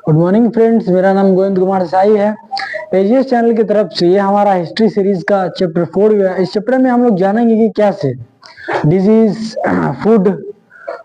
Good morning friends, मेरा नाम गोविंद कुमार साई है। एजीएस चैनल की तरफ से ये हमारा हिस्ट्री सीरीज का चैप्टर 4 है। इस चैप्टर में हम लोग जानेंगे कि कैसे डिजीज, फूड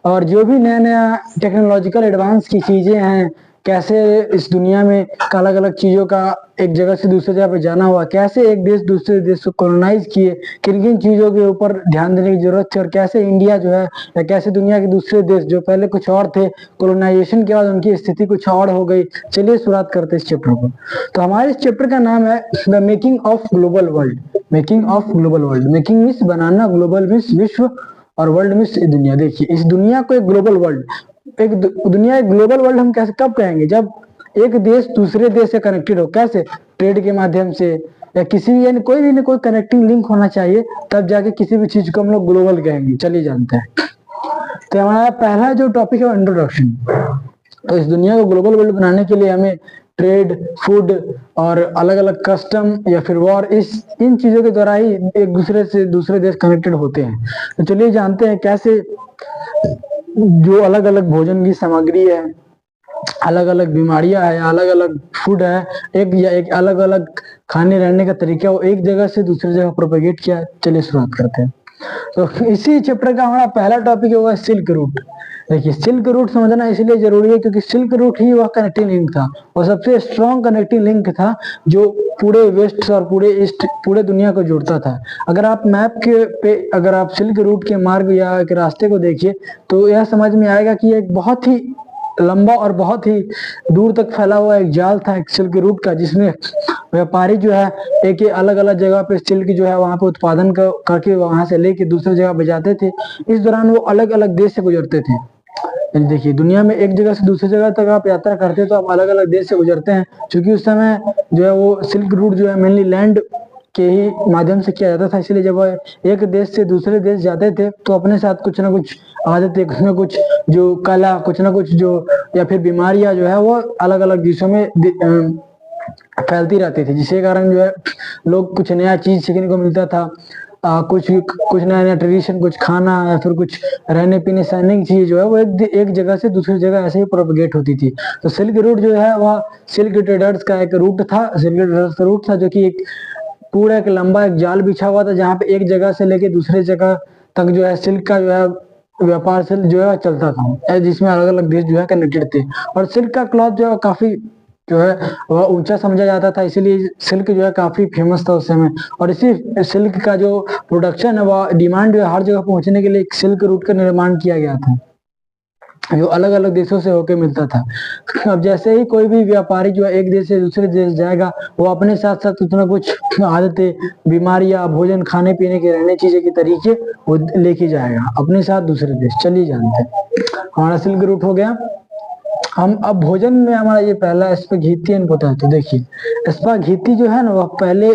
और जो भी नया नया टेक्नोलॉजिकल एडवांस की चीजें हैं, कैसे इस दुनिया में अलग अलग चीजों का एक जगह से दूसरी जगह पे जाना हुआ, कैसे एक देश दूसरे देश को कॉलोनाइज किए, किन किन चीजों के ऊपर ध्यान देने की जरूरत थी और कैसे इंडिया जो है या कैसे दुनिया के दूसरे देश जो पहले कुछ और थे, कॉलोनाइजेशन के बाद उनकी स्थिति कुछ और हो गई। चलिए शुरुआत करते हैं इस चैप्टर को। तो हमारे इस चैप्टर का नाम है the making of global world. Making of global world, making means banana, global means विश्व और वर्ल्ड मीन्स दुनिया। देखिए, इस दुनिया को एक ग्लोबल वर्ल्ड, एक दुनिया एक ग्लोबल वर्ल्ड हम कैसे कब कहेंगे? जब एक देश दूसरे देश से कनेक्टेड हो। कैसे? ट्रेड के माध्यम से या किसी भी, यानी कोई भी ना कोई कनेक्टिंग लिंक होना चाहिए, तब जाके किसी भी चीज को हम लोग ग्लोबल कहेंगे। चलिए जानते हैं। तो हमारा पहला जो टॉपिक है इंट्रोडक्शन। तो इस दुनिया को ग्लोबल वर्ल्ड बनाने के लिए हमें ट्रेड, फूड और अलग अलग कस्टम या फिर वॉर, इन चीजों के द्वारा ही एक दूसरे से दूसरे देश कनेक्टेड होते हैं। तो चलिए जानते हैं कैसे जो अलग अलग भोजन की सामग्री है, अलग अलग बीमारियां है, अलग अलग फूड है, एक अलग अलग खाने रहने का तरीका, वो एक जगह से दूसरी जगह प्रोपेगेट किया। चलिए शुरुआत करते हैं। तो इसी चैप्टर का हमारा पहला टॉपिक होगा सिल्क रूट। देखिए, सिल्क रूट समझना इसलिए जरूरी है क्योंकि सिल्क रूट ही वह कनेक्टिंग लिंक था और सबसे स्ट्रॉन्ग कनेक्टिंग लिंक था जो पूरे वेस्ट और पूरे ईस्ट, पूरे दुनिया को जोड़ता था। अगर आप मैप के पे अगर आप सिल्क रूट के मार्ग या एक रास्ते को देखिए तो यह समझ में आएगा कि एक बहुत ही लंबा और बहुत ही दूर तक फैला हुआ एक जाल था, एक सिल्क रूट का, जिसमें व्यापारी जो है एक अलग अलग जगह पे सिल्क जो है वहां पे उत्पादन करके वहां से लेके दूसरी जगह भेजाते थे। इस दौरान वो अलग अलग देश से गुजरते थे। देखिए, दुनिया में एक जगह से दूसरी जगह तक आप यात्रा करते हैं तो आप अलग अलग देश से गुजरते हैं, क्योंकि उस समय जो है वो सिल्क रूट जो है मेनली लैंड के ही माध्यम से किया जाता था। इसलिए जब वह एक देश से दूसरे देश जाते थे तो अपने साथ कुछ ना कुछ आदतें, कुछ ना कुछ जो कला, कुछ ना कुछ जो या फिर बीमारियां जो है वो अलग अलग देशों में फैलती रहती थी, जिसके कारण जो है लोग कुछ नया चीज सीखने को मिलता था। कुछ कुछ नया नया ट्रेडिशन, कुछ खाना या फिर कुछ रहने पीने सहने की चीज जो है वो एक जगह से दूसरी जगह ऐसे ही प्रोपगेट होती थी। तो सिल्क रूट जो है वह सिल्क ट्रेडर्स का एक रूट था। सिल्क ट्रेडर्स का रूट था जो कि एक पूरा एक लंबा एक जाल बिछा हुआ था, जहाँ पे एक जगह से लेके दूसरे जगह तक जो है सिल्क का जो है व्यापार सिल्क जो है चलता था, जिसमें अलग अलग देश जो है कनेक्टेड थे। और सिल्क का क्लॉथ जो है काफी जो है वह ऊंचा समझा जाता था, इसीलिए सिल्क जो है काफी फेमस था उस समय। और इसी सिल्क का जो प्रोडक्शन है वह डिमांड जो है हर जगह पहुंचने के लिए एक सिल्क रूट का निर्माण किया गया था, जो अलग अलग देशों से होकर मिलता था। अब जैसे ही कोई भी व्यापारी जो है एक देश से दूसरे देश जाएगा, वो अपने साथ साथ कुछ ना कुछ आदतें, बीमारियां, भोजन, खाने पीने के, रहने चीजें के तरीके वो लेके जाएगा अपने साथ दूसरे देश। चलिए जानते हैं। हमारा सिल्क रूट हो गया। हम अब भोजन में हमारा ये पहला स्पैघेटी एंड पोटैटो। देखिए, स्पैघेटी जो है ना वह पहले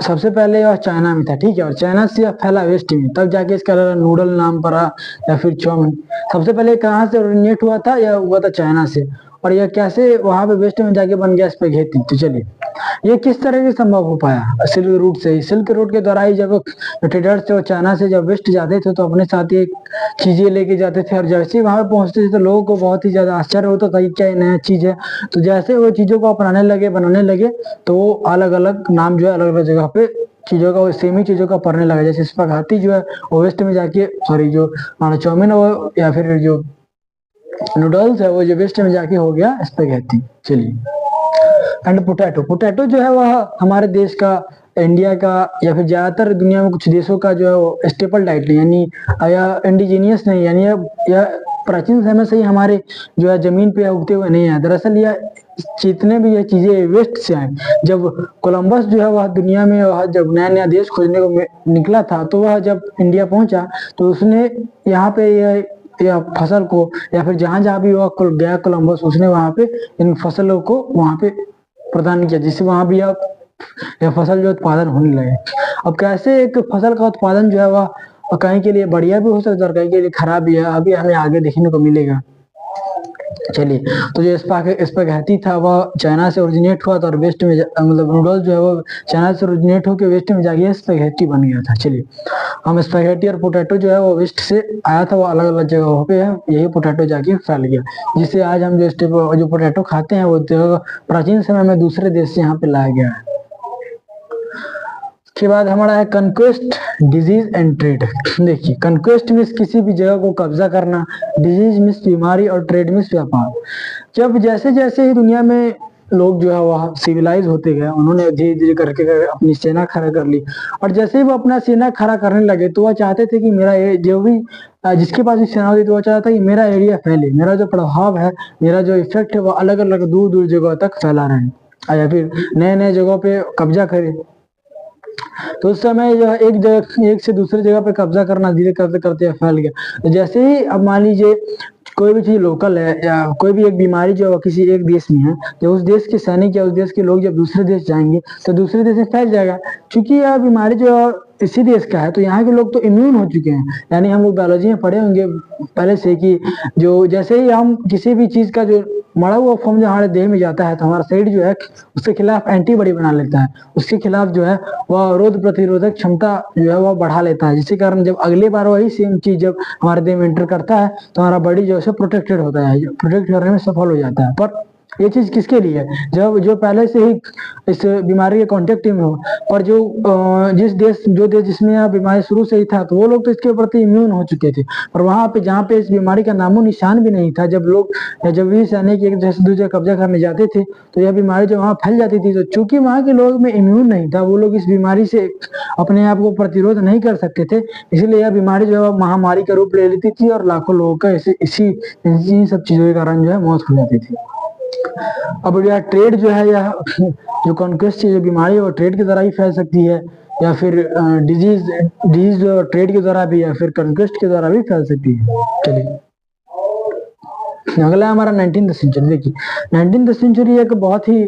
सबसे पहले वह चाइना में था, ठीक है, और चाइना से फैला वेस्ट में, तब जाके इसका नूडल नाम पड़ा या फिर चाउमीन। सबसे पहले कहाँ से ओरिजिनेट हुआ था? यह हुआ था चाइना से। और यह कैसे वहां पे वेस्ट में जाके बन गया स्पैघेटी? तो चलिए, ये किस तरह से संभव हो पाया? सिल्क रूट से ही। सिल्क रूट के द्वारा ही जब ट्रेडर्स थे चाइना से जब वेस्ट जाते थे तो अपने साथ ही चीजें लेके जाते थे, और जैसे ही वहां पे पहुंचते थे तो लोगों को बहुत ही ज्यादा आश्चर्य होता था कि क्या ये नया चीज है। तो जैसे वो चीजों को अपनाने लगे, बनाने लगे, तो वो अलग अलग नाम जो है अलग अलग जगह पे चीजों का, सेम ही चीजों का पढ़ने लगा। जैसे स्पैघेटी जो है वो वेस्ट में जाके, सॉरी, जो हमारा चाउमीन हो या फिर जो नूडल्स है वो जो वेस्ट में जाके हो गया स्पैघेटी। चलिए, एंड पोटैटो। पोटैटो जो है वह हमारे देश का, इंडिया का या फिर ज्यादातर दुनिया में कुछ देशों का जो है वो स्टेपल डाइट नहीं, यानी या इंडिजीनियस नहीं, यानी यह प्राचीन समय से ही हमारे जो है जमीन पे उगते हुए नहीं है। दरअसल यह जितने भी ये चीजें वेस्ट से आए। जब कोलंबस जो है वह दुनिया में वह जब नया नया देश खोजने को निकला था, तो वह जब इंडिया पहुंचा तो उसने यहाँ पे यह फसल को, या फिर जहां जहां भी वह गया कोलंबस, उसने वहां पे इन फसलों को वहां पे प्रदान किया, जिससे वहां भी अब यह फसल जो उत्पादन होने लगे। अब कैसे एक फसल का उत्पादन जो है वह कहीं के लिए बढ़िया भी हो सकता है और कहीं के लिए खराब भी है, अभी हमें आगे देखने को मिलेगा। चलिए, तो जो स्पैगेटी था वह चाइना से ओरिजिनेट हुआ था और वेस्ट में मतलब नूडल्स जो है वो चाइना से ओरिजिनेट होकर वेस्ट में जाके स्पैगेटी बन गया था। चलिए, हम स्पैगेटी और पोटैटो जो है वो वेस्ट से आया था, वो अलग अलग जगहों पे है, यही पोटैटो जाके फैल गया, जिससे आज हम जो पोटैटो खाते हैं वो प्राचीन समय में दूसरे देश से यहाँ पे लाया गया है। के बाद हमारा है कंक्वेस्ट, डिजीज एंड ट्रेड। देखिए, कंक्वेस्ट मीन्स किसी भी जगह को कब्जा करना, डिजीज मीन्स बीमारी और ट्रेड मीन्स व्यापार। जब जैसे जैसे ही दुनिया में लोग जो है वह सिविलाइज होते गए, उन्होंने धीरे धीरे करके अपनी सेना खड़ा कर ली, और जैसे ही वो अपना सेना खड़ा करने लगे तो वह चाहते थे कि मेरा जो भी जिसके पास भी सेना होती तो वह चाहता है कि मेरा एरिया फैले, मेरा जो प्रभाव है, मेरा जो इफेक्ट है वो अलग अलग दूर दूर जगह तक फैला रहे, या फिर नए नए जगहों पे कब्जा करे। तो उस समय जो है एक से दूसरी जगह पे कब्जा करना धीरे करते करते फैल गया। तो जैसे ही अब मान लीजिए कोई भी चीज लोकल है या कोई भी एक बीमारी जो है किसी एक देश में है, तो उस देश के सैनिक या उस देश के लोग जब दूसरे देश जाएंगे तो दूसरे देश में फैल जाएगा। क्योंकि यह बीमारी जो है इसी देश का है, तो यहाँ के लोग तो इम्यून हो चुके हैं। यानी हम लोग बायोलॉजी में पढ़े होंगे पहले से कि जो जैसे ही हम किसी भी चीज का जो मरा हुआ फॉर्म जो हमारे देह में जाता है तो हमारा शरीर जो है उसके खिलाफ एंटीबॉडी बना लेता है, उसके खिलाफ जो है वह रोग प्रतिरोधक क्षमता जो है वह बढ़ा लेता है, जिसके कारण जब अगली बार वही सेम चीज जब हमारे देह में एंटर करता है तो हमारा बॉडी जो है प्रोटेक्टेड होता है, प्रोटेक्ट करने में सफल हो जाता है। पर ये चीज किसके लिए है? जब जो पहले से ही इस बीमारी के कांटेक्ट में हो, पर जो देश जिसमें यह बीमारी शुरू से ही था तो वो लोग तो इसके प्रति इम्यून हो चुके थे, और वहां पे जहाँ पे इस बीमारी का नामो निशान भी नहीं था, जब भी सैनिक एक जैसे दूसरे कब्जा करने जाते थे तो यह बीमारी जो वहां फैल जाती थी, तो चूंकि वहां के लोग में इम्यून नहीं था, वो लोग इस बीमारी से अपने आप को प्रतिरोध नहीं कर सकते थे, इसलिए यह बीमारी जो है महामारी का रूप ले लेती थी और लाखों लोगों का इसी सब चीजों के कारण जो है मौत हो जाती थी। अब यह ट्रेड जो है, यह जो कॉन्क्वेस्ट जो बीमारी है वो ट्रेड के द्वारा ही फैल सकती है, या फिर डिजीज जो ट्रेड के द्वारा भी या फिर कॉन्क्वेस्ट के द्वारा भी फैल सकती है। चलिए, अगला हमारा 19th सेंचुरी। देखिए, 19th सेंचुरी एक बहुत ही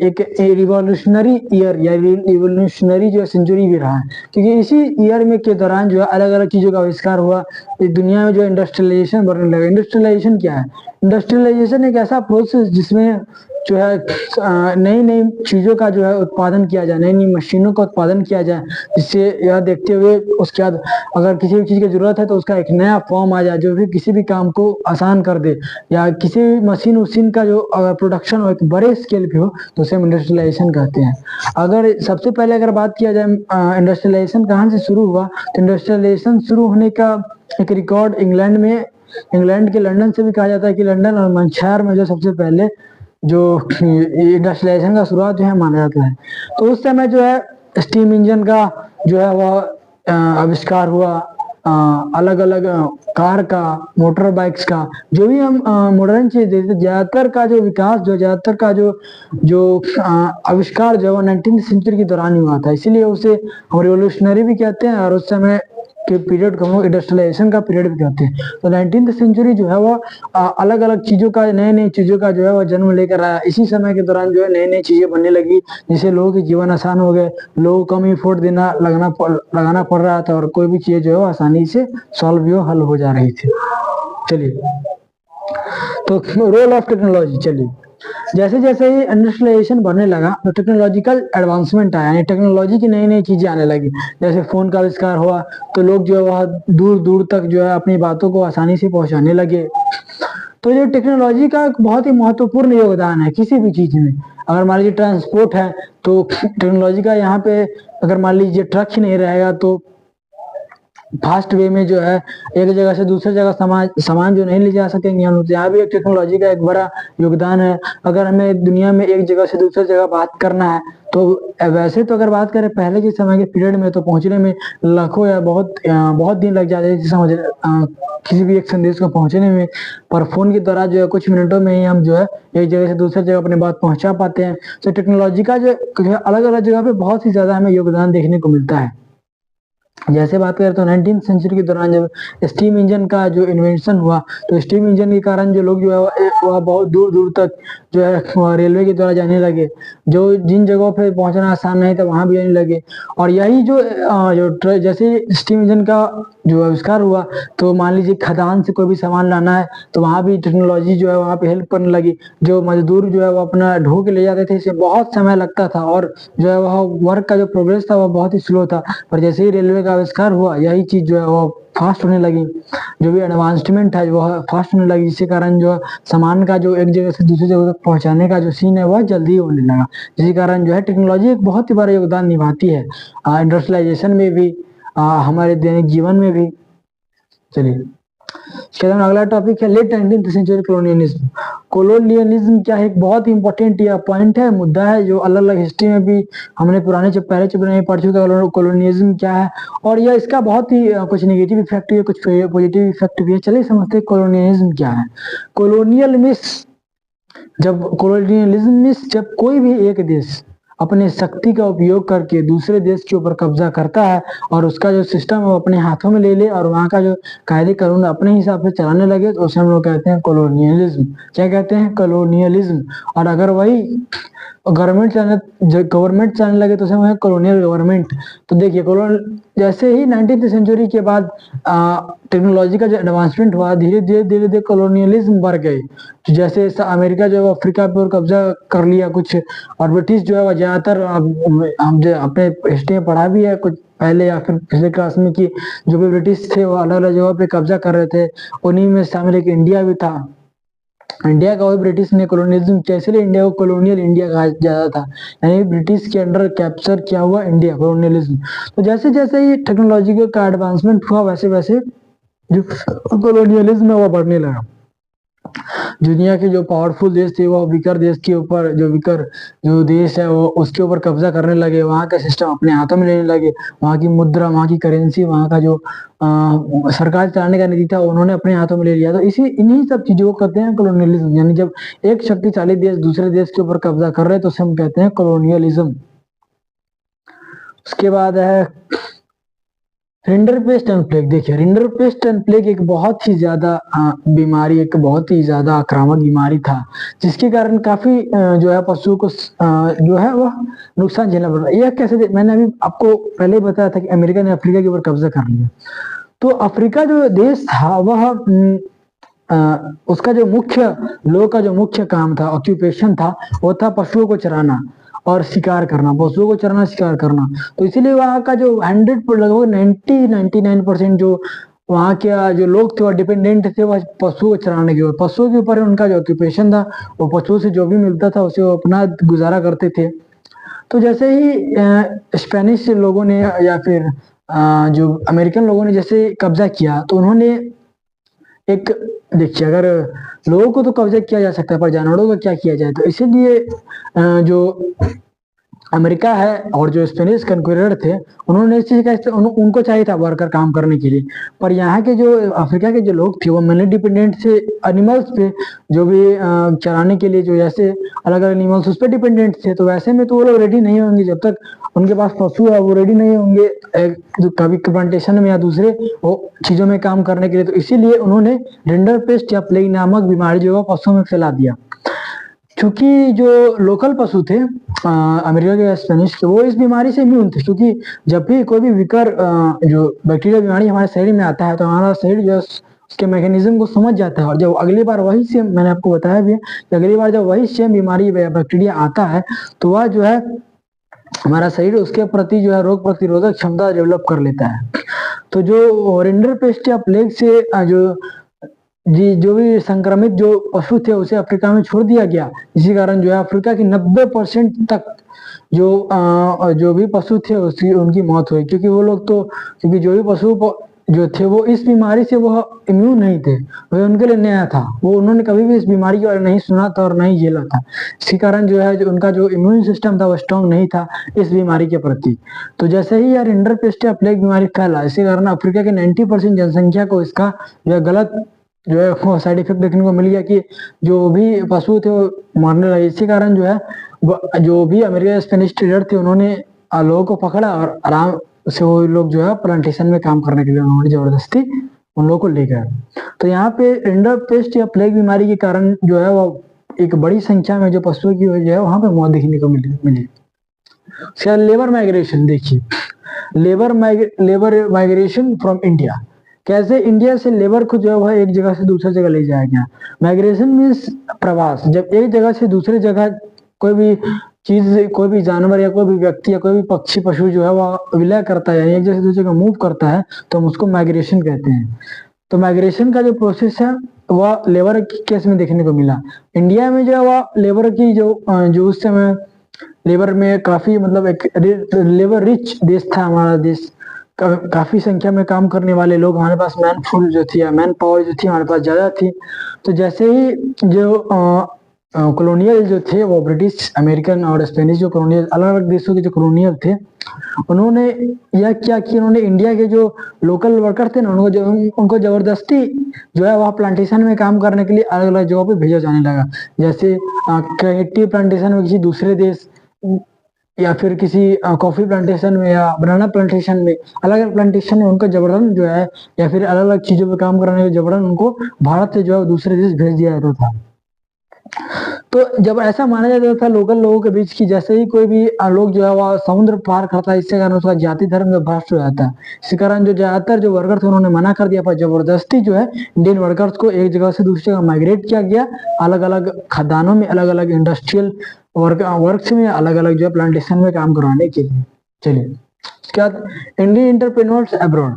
एक रिवॉल्यूशनरी ईयर या रिवॉल्यूशनरी जो सेंचुरी भी रहा है, क्योंकि इसी ईयर में के दौरान जो है अलग अलग चीजों का आविष्कार हुआ। इस दुनिया में जो इंडस्ट्रियलाइजेशन बढ़ने लगा। इंडस्ट्रियलाइजेशन क्या है? इंडस्ट्रियलाइजेशन एक ऐसा प्रोसेस जिसमें जो है नई नई चीजों का जो है उत्पादन किया जाए, नई नई मशीनों का उत्पादन किया जाए, जिससे यह देखते हुए उसके बाद अगर किसी भी चीज की जरूरत है तो उसका एक नया फॉर्म आ जाए जो भी किसी भी काम को आसान कर दे, या किसी भी मशीन का जो अगर प्रोडक्शन हो एक बड़े स्केल पे हो तो उसे इंडस्ट्रियलाइजेशन कहते हैं। अगर सबसे पहले अगर बात किया जाए इंडस्ट्रियलाइजेशन कहाँ से शुरू हुआ, तो इंडस्ट्रियलाइजेशन शुरू होने का एक रिकॉर्ड इंग्लैंड के लंदन से भी कहा जाता है कि लंदन और मैनचेस्टर में जो सबसे पहले जो इंडस्ट्रियलाइजेशन का शुरुआत जो है माना जाता है। तो उस समय जो है स्टीम इंजन का जो है वह आविष्कार हुआ, अलग अलग कार का, मोटर बाइक्स का, जो भी हम मॉडर्न चीज देखते, ज्यादातर का जो विकास ज्यादातर का जो आविष्कार जो है 19th सेंचुरी के दौरान ही हुआ था, इसीलिए उसे हम रिवोल्यूशनरी भी कहते हैं और उस समय के पीरियड को हम लोग इंडस्ट्रियलाइजेशन का पीरियड भी कहते हैं। तो 19th सेंचुरी जो है वो अलग अलग चीजों का, नई नई चीजों का जो है वो जन्म लेकर आया। इसी समय के दौरान जो है नई नई चीजें बनने लगी, जिससे लोगों के जीवन आसान हो गए, लोगों को कम एफोर्ट लगाना पड़ रहा था और कोई भी चीज जो है आसानी से सॉल्व भी हल हो जा रही थी। चलिए, तो रोल ऑफ टेक्नोलॉजी। चलिए, जैसे जैसे ही इंडस्ट्रियलाइजेशन बढ़ने लगा तो टेक्नोलॉजिकल एडवांसमेंट आया, यानी टेक्नोलॉजी की नई नई चीजें आने लगी। जैसे फोन का आविष्कार हुआ तो लोग जो है वह दूर दूर तक जो है अपनी बातों को आसानी से पहुंचाने लगे। तो ये टेक्नोलॉजी का एक बहुत ही महत्वपूर्ण योगदान है किसी भी चीज में। अगर मान लीजिए ट्रांसपोर्ट है तो टेक्नोलॉजी का यहाँ पे, अगर मान लीजिए ट्रक ही नहीं रहेगा तो फास्ट वे में जो है एक जगह से दूसरी जगह सामान जो नहीं ले जा सकेंगे हम लोग, यहाँ भी एक टेक्नोलॉजी का एक बड़ा योगदान है। अगर हमें दुनिया में एक जगह से दूसरी जगह बात करना है तो वैसे तो अगर बात करें पहले के समय के पीरियड में तो पहुंचने में लाखों या बहुत दिन लग जाते थे किसी भी एक संदेश को पहुंचने में, पर फोन के द्वारा जो है कुछ मिनटों में ही हम जो है एक जगह से दूसरी जगह अपनी बात पहुंचा पाते हैं। तो टेक्नोलॉजी का जो अलग अलग जगह पे बहुत ही ज्यादा हमें योगदान देखने को मिलता है। जैसे बात करें तो 19th सेंचुरी के दौरान जब स्टीम इंजन का जो इन्वेंशन हुआ तो स्टीम इंजन के कारण जो लोग जो है वह बहुत दूर दूर तक जो है रेलवे के द्वारा जाने लगे, जो जिन जगहों पे पहुंचना आसान नहीं था वहां भी जाने लगे। और यही जो जैसे स्टीम इंजन का जो आविष्कार हुआ, तो मान लीजिए खदान से कोई भी सामान लाना है तो वहां भी टेक्नोलॉजी जो है वहां पे हेल्प करने लगी। जो मजदूर जो है वो अपना ढो के ले जाते थे, इससे बहुत समय लगता था और जो है वह वर्क का जो प्रोग्रेस था वह बहुत ही स्लो था। पर जैसे ही रेलवे का आविष्कार हुआ, यही चीज जो है वो फास्ट होने लगी, जो भी एडवांसमेंट है वह फास्ट होने लगी, जिसके कारण जो सामान का जो एक जगह से दूसरी जगह तक पहुंचाने का जो सीन है वह जल्दी होने लगा। जिसके कारण जो है टेक्नोलॉजी एक बहुत ही बड़ा योगदान निभाती है इंडस्ट्रियलाइजेशन में भी, हमारे दैनिक जीवन में भी। चलिए इसके बाद अगला टॉपिक है late 19th century colonialism. Colonialism क्या है, एक बहुत ही इंपॉर्टेंट यह पॉइंट है, मुद्दा है, जो अलग अलग हिस्ट्री में भी हमने पुराने पहले चैप्टर में पढ़ चुके हैं कॉलोनियलिज्म क्या है, और यह इसका बहुत ही कुछ नेगेटिव इफेक्ट भी है, कुछ पॉजिटिव इफेक्ट भी है। चलिए समझते हैं कॉलोनियलिज्म क्या है। कॉलोनियलिज्म जब कोई भी एक देश अपने शक्ति का उपयोग करके दूसरे देश के ऊपर कब्जा करता है और उसका जो सिस्टम है वो अपने हाथों में ले ले और वहाँ का जो कायदे कानून अपने हिसाब से चलाने लगे, तो उसे हम लोग कहते हैं कॉलोनियलिज्म। क्या कहते हैं? कॉलोनियलिज्म। और अगर वही गवर्नमेंट चलाने लगे तो उसे हम कॉलोनियल गवर्नमेंट। तो देखिए जैसे ही 19th सेंचुरी के बाद टेक्नोलॉजी का जो एडवांसमेंट हुआ, धीरे धीरे कॉलोनियलिज्म बढ़ गई। जैसे अमेरिका जो है अफ्रीका पर कब्जा कर लिया कुछ, और ब्रिटिश जो है वह ज्यादातर, हम जो अपने हिस्ट्री में पढ़ा भी है कुछ पहले या फिर पिछले क्लास में, कि जो भी ब्रिटिश थे वो अलग अलग जगह पे कब्जा कर रहे थे, उन्हीं में शामिल एक इंडिया भी था। इंडिया का वही ब्रिटिश ने कॉलोनियलिज्म किया, इसलिए इंडिया को कॉलोनियल इंडिया कहा जाता था, यानी ब्रिटिश के अंडर कैप्चर किया हुआ इंडिया, कॉलोनियलिज्म। तो जैसे जैसे ये टेक्नोलॉजी का एडवांसमेंट हुआ, वैसे वैसे जो कॉलोनियलिज्म है वो बढ़ने लगा। दुनिया के जो पावरफुल देश थे वो वीकर देश के ऊपर, जो देश है वो उसके ऊपर कब्जा करने लगे, वहाँ का सिस्टम अपने हाथों में लेने लगे, वहाँ की मुद्रा, वहाँ की करेंसी, वहाँ का जो सरकार चलाने का नीति था उन्होंने अपने हाथों में ले लिया। तो इन्हीं सब चीजों को कहते हैं कॉलोनियलिज्म, यानी जब एक शक्तिशाली देश दूसरे देश के ऊपर कब्जा कर रहे हैं तो उसे हम कहते हैं कॉलोनियलिज्म। उसके बाद है रिंडरपेस्ट एंड प्लेग। देखिए रिंडरपेस्ट एंड प्लेग एक बहुत ही ज्यादा बीमारी, एक बहुत ही ज्यादा आक्रामक बीमारी था, जिसके कारण काफी जो है पशुओं को जो है वह नुकसान झेलना पड़ रहा है। यह कैसे, मैंने अभी आपको पहले ही बताया था कि अमेरिका ने अफ्रीका के ऊपर कब्जा कर लिया। तो अफ्रीका जो देश था वह उसका जो लोगों का जो मुख्य काम था, ऑक्यूपेशन था, वो था पशुओं को चराना और शिकार करना, पशुओं को चराना शिकार करना। तो इसीलिए वहाँ का जो 100 लगभग 99% जो वहाँ के जो लोग थे वो डिपेंडेंट थे वह पशुओं को चराने के ऊपर, पशुओं के ऊपर उनका जो ऑक्यूपेशन था, वो पशुओं से जो भी मिलता था उसे वो अपना गुजारा करते थे। तो जैसे ही स्पेनिश लोगों ने या फिर जो अमेरिकन लोगों ने जैसे कब्जा किया, तो उन्होंने एक, देखिए अगर लोगों को तो कब्जा किया जा सकता है पर जानवरों का क्या किया जाए, तो इसीलिए जो अमेरिका है और जो स्पेनिश कन्क्वेरर थे उन्होंने इस चीज का उनको चाहिए था वर्कर काम करने के लिए, पर यहाँ के जो अफ्रीका के जो लोग थे वो मेनली डिपेंडेंट थे एनिमल्स पे, जो भी चराने के लिए जो जैसे अलग अलग एनिमल्स उस पर डिपेंडेंट थे। तो वैसे में तो वो लोग रेडी नहीं होंगे जब तक उनके पास पशु है, वो रेडी नहीं होंगे कभी प्लांटेशन में या दूसरे वो चीजों में काम करने के लिए। तो इसीलिए उन्होंने रिंडरपेस्ट या प्लेग नामक बीमारी जो है पशुओं में फैला दिया। क्योंकि जो लोकल पशु थे अमेरिका के स्पेनिश के, वो इस बीमारी से इम्यून थे, क्योंकि जब भी कोई भी विकर जो बैक्टीरिया बीमारी हमारे शरीर में आता है तो हमारा शरीर जो उसके मैकेनिज्म को समझ जाता है, और जब अगली बार वही सेम, मैंने आपको बताया भी है कि अगली बार जब वही सेम बीमारी या बैक्टीरिया आता है तो वह जो है हमारा शरीर उसके प्रति जो है रोग प्रतिरोधक क्षमता डेवलप कर लेता है। तो जो रिंडरपेस्ट या प्लेग से जो भी संक्रमित जो पशु थे उसे अफ्रीका में छोड़ दिया गया, इसी कारण जो है अफ्रीका की 90% तक जो भी पशु थे उसकी उनकी मौत हुई, क्योंकि वो लोग तो, क्योंकि जो भी पशु जो थे वो इस बीमारी से वो इम्यून नहीं थे, वो उनके लिए नया था, वो उन्होंने कभी भी इस बीमारी के बारे में नहीं सुना था और नहीं झेला था, इसी कारण जो है उनका जो इम्यून सिस्टम था वो स्ट्रॉन्ग नहीं था इस बीमारी के प्रति। तो जैसे ही यार रिंडरपेस्ट या प्लेग बीमारी फैला, इसी कारण अफ्रीका के 90% जनसंख्या को इसका जो गलत जो है वो साइड इफेक्ट देखने को मिल गया कि जो भी पशु थे वो मरने लगे। इसी कारण जो है जो भी अमेरिका स्पेनिश ट्रेडर थे उन्होंने लोगों को पकड़ा और आराम से वो लोग जो है प्लांटेशन में काम करने के लिए उन्होंने जबरदस्ती उन लोगों को ले गए। तो यहाँ पे रिंडरपेस्ट या प्लेग बीमारी के कारण जो है वो एक बड़ी संख्या में जो पशुओं की जो है वहां पे मौत देखने को मिली। उसके लेबर माइग्रेशन देखिए, लेबर माइग्रेशन फ्रॉम इंडिया, कैसे इंडिया से लेबर को जो है वह एक जगह से दूसरी जगह ले जाया गया। माइग्रेशन मीन्स प्रवास, जब एक जगह से दूसरी जगह कोई भी चीज, कोई भी जानवर या कोई भी व्यक्ति या कोई भी पक्षी पशु जो है वह विलय करता है, यानी एक जगह से दूसरी जगह मूव करता है, तो हम उसको माइग्रेशन कहते हैं। तो माइग्रेशन का जो प्रोसेस है वह लेबर के केस में देखने को मिला। इंडिया में जो है वह लेबर की जो उस समय लेबर में काफी मतलब एक लेबर रिच देश था हमारा देश, काफी संख्या में काम करने वाले लोग, हमारे पास मैन फुल जो थी, मैन पावर जो थी हमारे पास ज्यादा थी। तो जैसे ही जो कॉलोनियल जो थे वो ब्रिटिश, अमेरिकन और स्पेनिश जो कॉलोनियल, अलग अलग देशों के जो कॉलोनियल थे, उन्होंने यह क्या कि उन्होंने इंडिया के जो लोकल वर्कर थे ना, उनको जबरदस्ती जो है वह प्लांटेशन में काम करने के लिए अलग अलग जगहों पे भेजा जाने लगा। जैसे कहीं टी प्लांटेशन में किसी दूसरे देश, या फिर किसी कॉफी प्लांटेशन में या बनाना प्लांटेशन में, अलग अलग प्लांटेशन में उनको जबरन जो है, या फिर अलग अलग चीजों पे काम कराने के जबरन उनको भारत से जो है दूसरे देश भेज दिया जाता था। तो जब ऐसा माना जाता था लोकल लोगों के बीच की, जैसे ही कोई भी लोग जो है वह समुद्र पार करता है, इससे कारण उसका जाति धर्म जो भ्रष्ट हो जाता है। इसी कारण जो ज्यादातर जो वर्कर थे उन्होंने मना कर दिया, पर जबरदस्ती जो है इंडियन वर्कर्स को एक जगह से दूसरी जगह माइग्रेट किया गया, अलग अलग खदानों में, अलग अलग इंडस्ट्रियल वर्क्स में, अलग अलग जो है प्लांटेशन में काम करवाने के लिए। चलिए उसके बाद इंडियन एंटरप्रेन्योर्स अब्रॉड,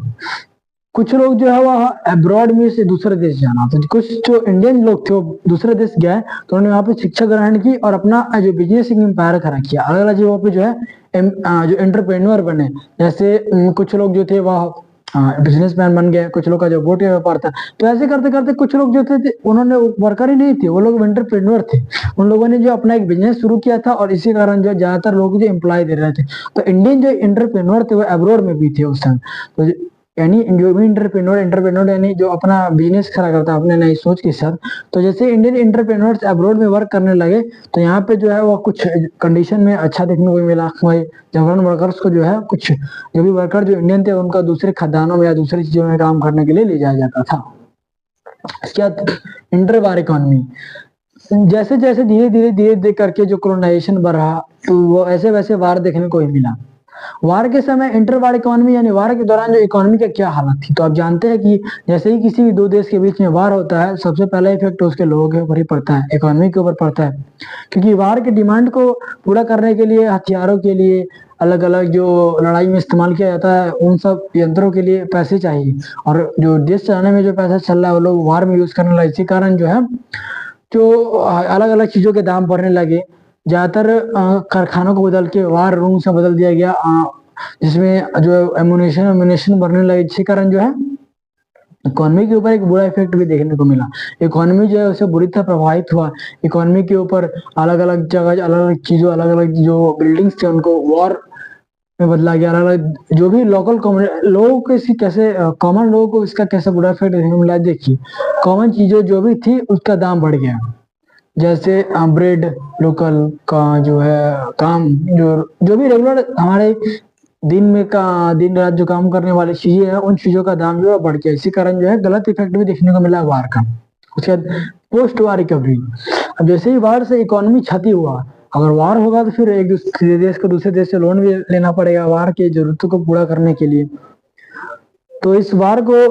कुछ लोग जो है वह अब्रॉड में से दूसरे देश जाना, तो कुछ जो इंडियन लोग थे वो दूसरे देश गए, तो उन्होंने वहां पे शिक्षा ग्रहण की और अपना जो बिजनेस एम्पायर खड़ा किया, अलग अलग जगहों पे जो है जो एंटरप्रेन्योर बने। जैसे कुछ लोग जो थे वह बिजनेसमैन बन गए, कुछ लोग का जो बोट का व्यापार था। तो ऐसे करते करते कुछ लोग जो थे उन्होंने वर्कर ही नहीं थे, वो लोग एंटरप्रेन्योर थे, उन लोगों ने जो अपना एक बिजनेस शुरू किया था, और इसी कारण जो ज्यादातर लोग जो एम्प्लॉय दे रहे थे। तो इंडियन जो एंटरप्रेन्योर थे वो अब्रॉड में भी थे उस टाइम। तो यानी जो भी एंटरप्रेन्योर यानी जो अपना बिजनेस खड़ा करता है अपने नई सोच के साथ। तो जैसे इंडियन एंटरप्रेन्योर्स अब्रॉड में वर्क करने लगे, तो यहाँ पे जो है वो कुछ कंडीशन में अच्छा देखने को मिला। जबरन वर्कर्स को जो है कुछ जो भी वर्कर जो इंडियन थे उनका दूसरे खदानों में या दूसरी चीजों में काम करने के लिए ले जाया जाता था। इसके बाद इंटर वार इकोनॉमी, जैसे जैसे धीरे धीरे धीरे धीरे करके जो कोलोनाइजेशन बढ़ा, तो वो ऐसे वैसे वार देखने को ही मिला। वार के समय इंटर वार इकोनॉमी, यानी वार के दौरान जो इकोनॉमी का क्या हालत थी। तो आप जानते हैं कि जैसे ही किसी भी दो देश के बीच में वार होता है, सबसे पहला इफेक्ट उसके लोगों के ऊपर ही पड़ता है, इकोनॉमी के ऊपर पड़ता है। क्योंकि वार के डिमांड को पूरा करने के लिए, हथियारों के लिए, अलग अलग जो लड़ाई में इस्तेमाल किया जाता है उन सब यंत्रों के लिए पैसे चाहिए, और जो देश चलाने में जो पैसा चल रहा है वो लोग वार में यूज करने लगे। इसी कारण जो है जो अलग अलग चीजों के दाम बढ़ने लगे। ज्यादातर कारखानों को बदल के वार रूम से बदल दिया गया, जिसमें जो एमुनेशन बढ़ने लगे। इसी कारण जो है इकोनॉमी के ऊपर एक बुरा इफेक्ट भी देखने को मिला। इकोनॉमी जो है उसे बुरी तरह प्रभावित हुआ। इकोनॉमी के ऊपर अलग अलग जगह, अलग अलग चीजों, अलग अलग जो बिल्डिंग्स थे उनको वॉर में बदला गया। अलग अलग जो भी लोकल लोगों को इसकी कैसे, कॉमन लोगों को इसका कैसे बुरा इफेक्ट देखने को मिला। देखिए कॉमन चीजों जो भी थी उसका दाम बढ़ गया। जैसे ब्रेड लोकल का जो है काम, जो भी रेगुलर हमारे दिन में का दिन रात जो काम करने वाली चीजें हैं उन चीजों का दाम जो है बढ़ गया। इसी कारण जो है गलत इफेक्ट भी देखने को मिला वार का। उसके बाद पोस्ट वार रिकवरी, अब जैसे ही वार से इकोनॉमी क्षति हुआ, अगर वार होगा तो फिर एक दूसरे देश को दूसरे देश से लोन भी लेना पड़ेगा वार की जरूरतों को पूरा करने के लिए। तो इस वार को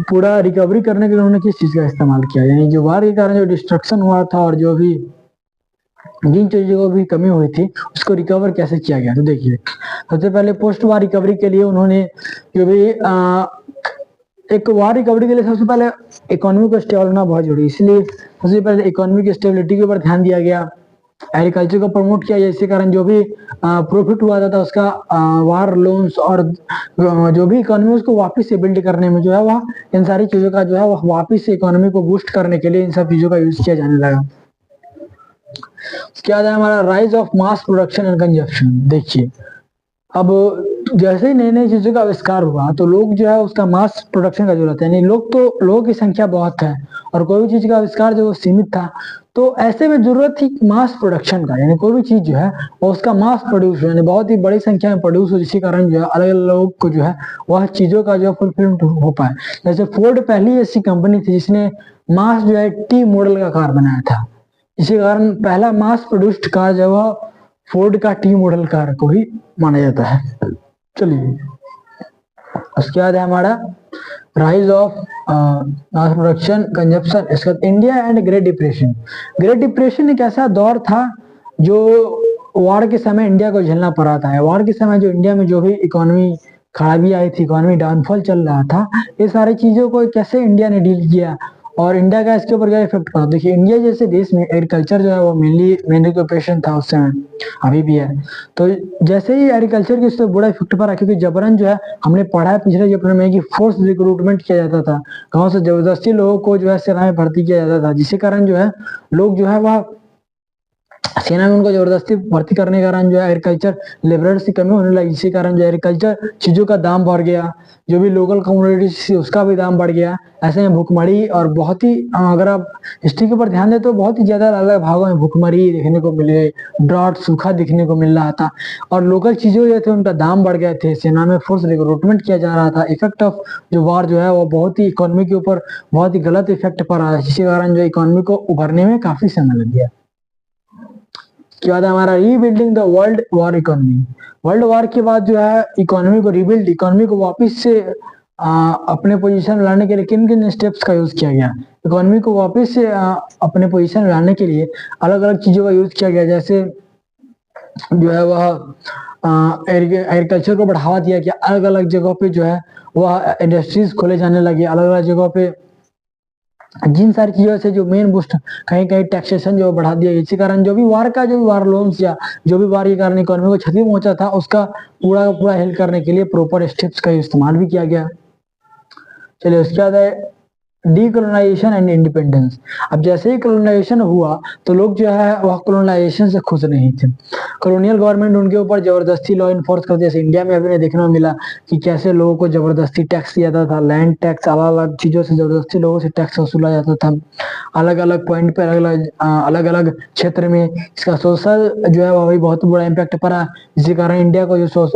पूरा रिकवरी करने के लिए उन्होंने किस चीज का इस्तेमाल किया, यानी जो वार के कारण जो डिस्ट्रक्शन हुआ था और जो भी जिन चीजों को भी कमी हुई थी उसको रिकवर कैसे किया गया। तो देखिए सबसे पहले पोस्ट वार रिकवरी के लिए उन्होंने जो भी एक वार रिकवरी के लिए सबसे पहले इकोनॉमी को स्टेबल होना बहुत जरूरी, इसलिए सबसे पहले इकोनॉमी की स्टेबिलिटी के ऊपर ध्यान दिया गया। एग्रीकल्चर को प्रमोट किया गया, इसी कारण जो भी प्रॉफिट हुआ था उसका वार लोन्स और जो भी इकोनॉमी उसको वापस से बिल्ड करने में जो है वह इन सारी चीजों का जो है वह वापस से इकोनॉमी को बूस्ट करने के लिए इन सब चीजों का यूज किया जाने लगा। उसके बाद है हमारा rise of mass production and consumption. देखिए अब जैसे ही नई नई चीजों का आविष्कार हुआ तो लोग जो है उसका मास प्रोडक्शन का जरूरत है, यानी लोगों की संख्या बहुत है और कोई भी चीज का आविष्कार जो सीमित था, तो ऐसे में जरूरत थी मास प्रोडक्शन का, यानी कोई भी चीज जो है और उसका मास प्रोड्यूस, यानी बहुत ही बड़ी संख्या में प्रोड्यूस हो, जिसके कारण जो है अलग अलग लोग को जो है वह चीजों का जो है फुलफिलमेंट हो पाए। जैसे फोर्ड पहली ऐसी कंपनी थी जिसने मास जो है टी मॉडल का कार बनाया था। इसी कारण पहला मास प्रोड्यूस्ड कार जो है फोर्ड का टी मॉडल कार को ही माना जाता है। चलिए उसके बाद है हमारा rise of mass production consumption. इसके बाद India and great depression. Great depression एक ऐसा दौर था जो वॉर के समय इंडिया को झेलना पड़ा था। वॉर के समय जो इंडिया में जो भी इकोनॉमी खराबी आई थी, इकोनॉमी डाउनफॉल चल रहा था, ये सारी चीजों को कैसे इंडिया ने डील किया और इंडिया का इसके ऊपर क्या इफेक्ट पड़ा। देखिए इंडिया जैसे देश में एग्रीकल्चर जो है वो मेन ऑक्यूपेशन था उस समय, अभी भी है। तो जैसे ही एग्रीकल्चर के उस पर बुरा इफेक्ट पड़ा, क्योंकि जबरन जो है हमने पढ़ा है पिछले चैप्टर में कि फोर्स रिक्रूटमेंट किया जाता था, गाँव से जबरदस्ती लोगों को जो है सेना में भर्ती किया जाता था, जिसके कारण जो है लोग जो है वह सेना में उनको जबरदस्ती भर्ती करने के कारण जो है एग्रीकल्चर लेबरर्स की कमी होने लगी, इसी कारण जो एग्रीकल्चर चीजों का दाम बढ़ गया, जो भी लोकल कम्युनिटीज थी उसका भी दाम बढ़ गया। ऐसे में भूखमरी और बहुत ही अगर आप हिस्ट्री के ऊपर ध्यान दें तो बहुत ही ज्यादा अलग अलग भागों में भूखमरी देखने को मिले, ड्रॉट सूखा दिखने को मिल रहा था और लोकल चीजों जो थे उनका दाम बढ़ गए थे, सेना में फोर्स रिक्रूटमेंट किया जा रहा था। इफेक्ट ऑफ जो वॉर जो है वो बहुत ही इकोनॉमी के ऊपर बहुत ही गलत इफेक्ट पड़ रहा है, जिसके कारण जो इकोनॉमी को उभरने में काफी समय लग गया। के बाद हमारा rebuilding the world war economy. World war के बाद जो है इकोनॉमी को रीबिल्ड, इकोनॉमी को वापस से अपने पोजीशन में लाने के लिए किन किन स्टेप्स का यूज किया गया। इकोनॉमी को वापस से अपने पोजीशन में लाने के लिए अलग अलग चीजों का यूज किया गया, जैसे जो है वह एग्रीकल्चर को बढ़ावा दिया गया, अलग अलग जगहों पे जो है वह इंडस्ट्रीज खोले जाने लगे, अलग अलग जगहों पे जिन सारी चीजों से जो मेन बूस्ट, कहीं कहीं टैक्सेशन जो बढ़ा दिया, इसी कारण जो भी वार लोन्स या जो भी वार के कारण इकोनॉमी को क्षति पहुंचा था उसका पूरा हेल्प करने के लिए प्रॉपर स्टेप्स का इस्तेमाल भी किया गया। चलिए उसके बाद है डीकोलोनाइजेशन एंड इंडिपेंडेंस। अब जैसे ही कॉलोनाइजेशन हुआ तो लोग जो है वह कॉलोनाइजेशन से खुश नहीं थे, कॉलोनियल गवर्नमेंट उनके ऊपर जबरदस्ती लॉ इन्फोर्स करते, जैसे इंडिया में अभी देखने को मिला कि कैसे लोगों को जबरदस्ती टैक्स दिया जाता था, लैंड टैक्स, अलग अलग चीजों से जबरदस्ती लोगों से टैक्स वसूला जाता था, अलग अलग पॉइंट पे अलग अलग क्षेत्र में। इसका सोशल जो है वह भी बहुत बड़ा इम्पैक्ट पड़ा, जिसके कारण इंडिया को जो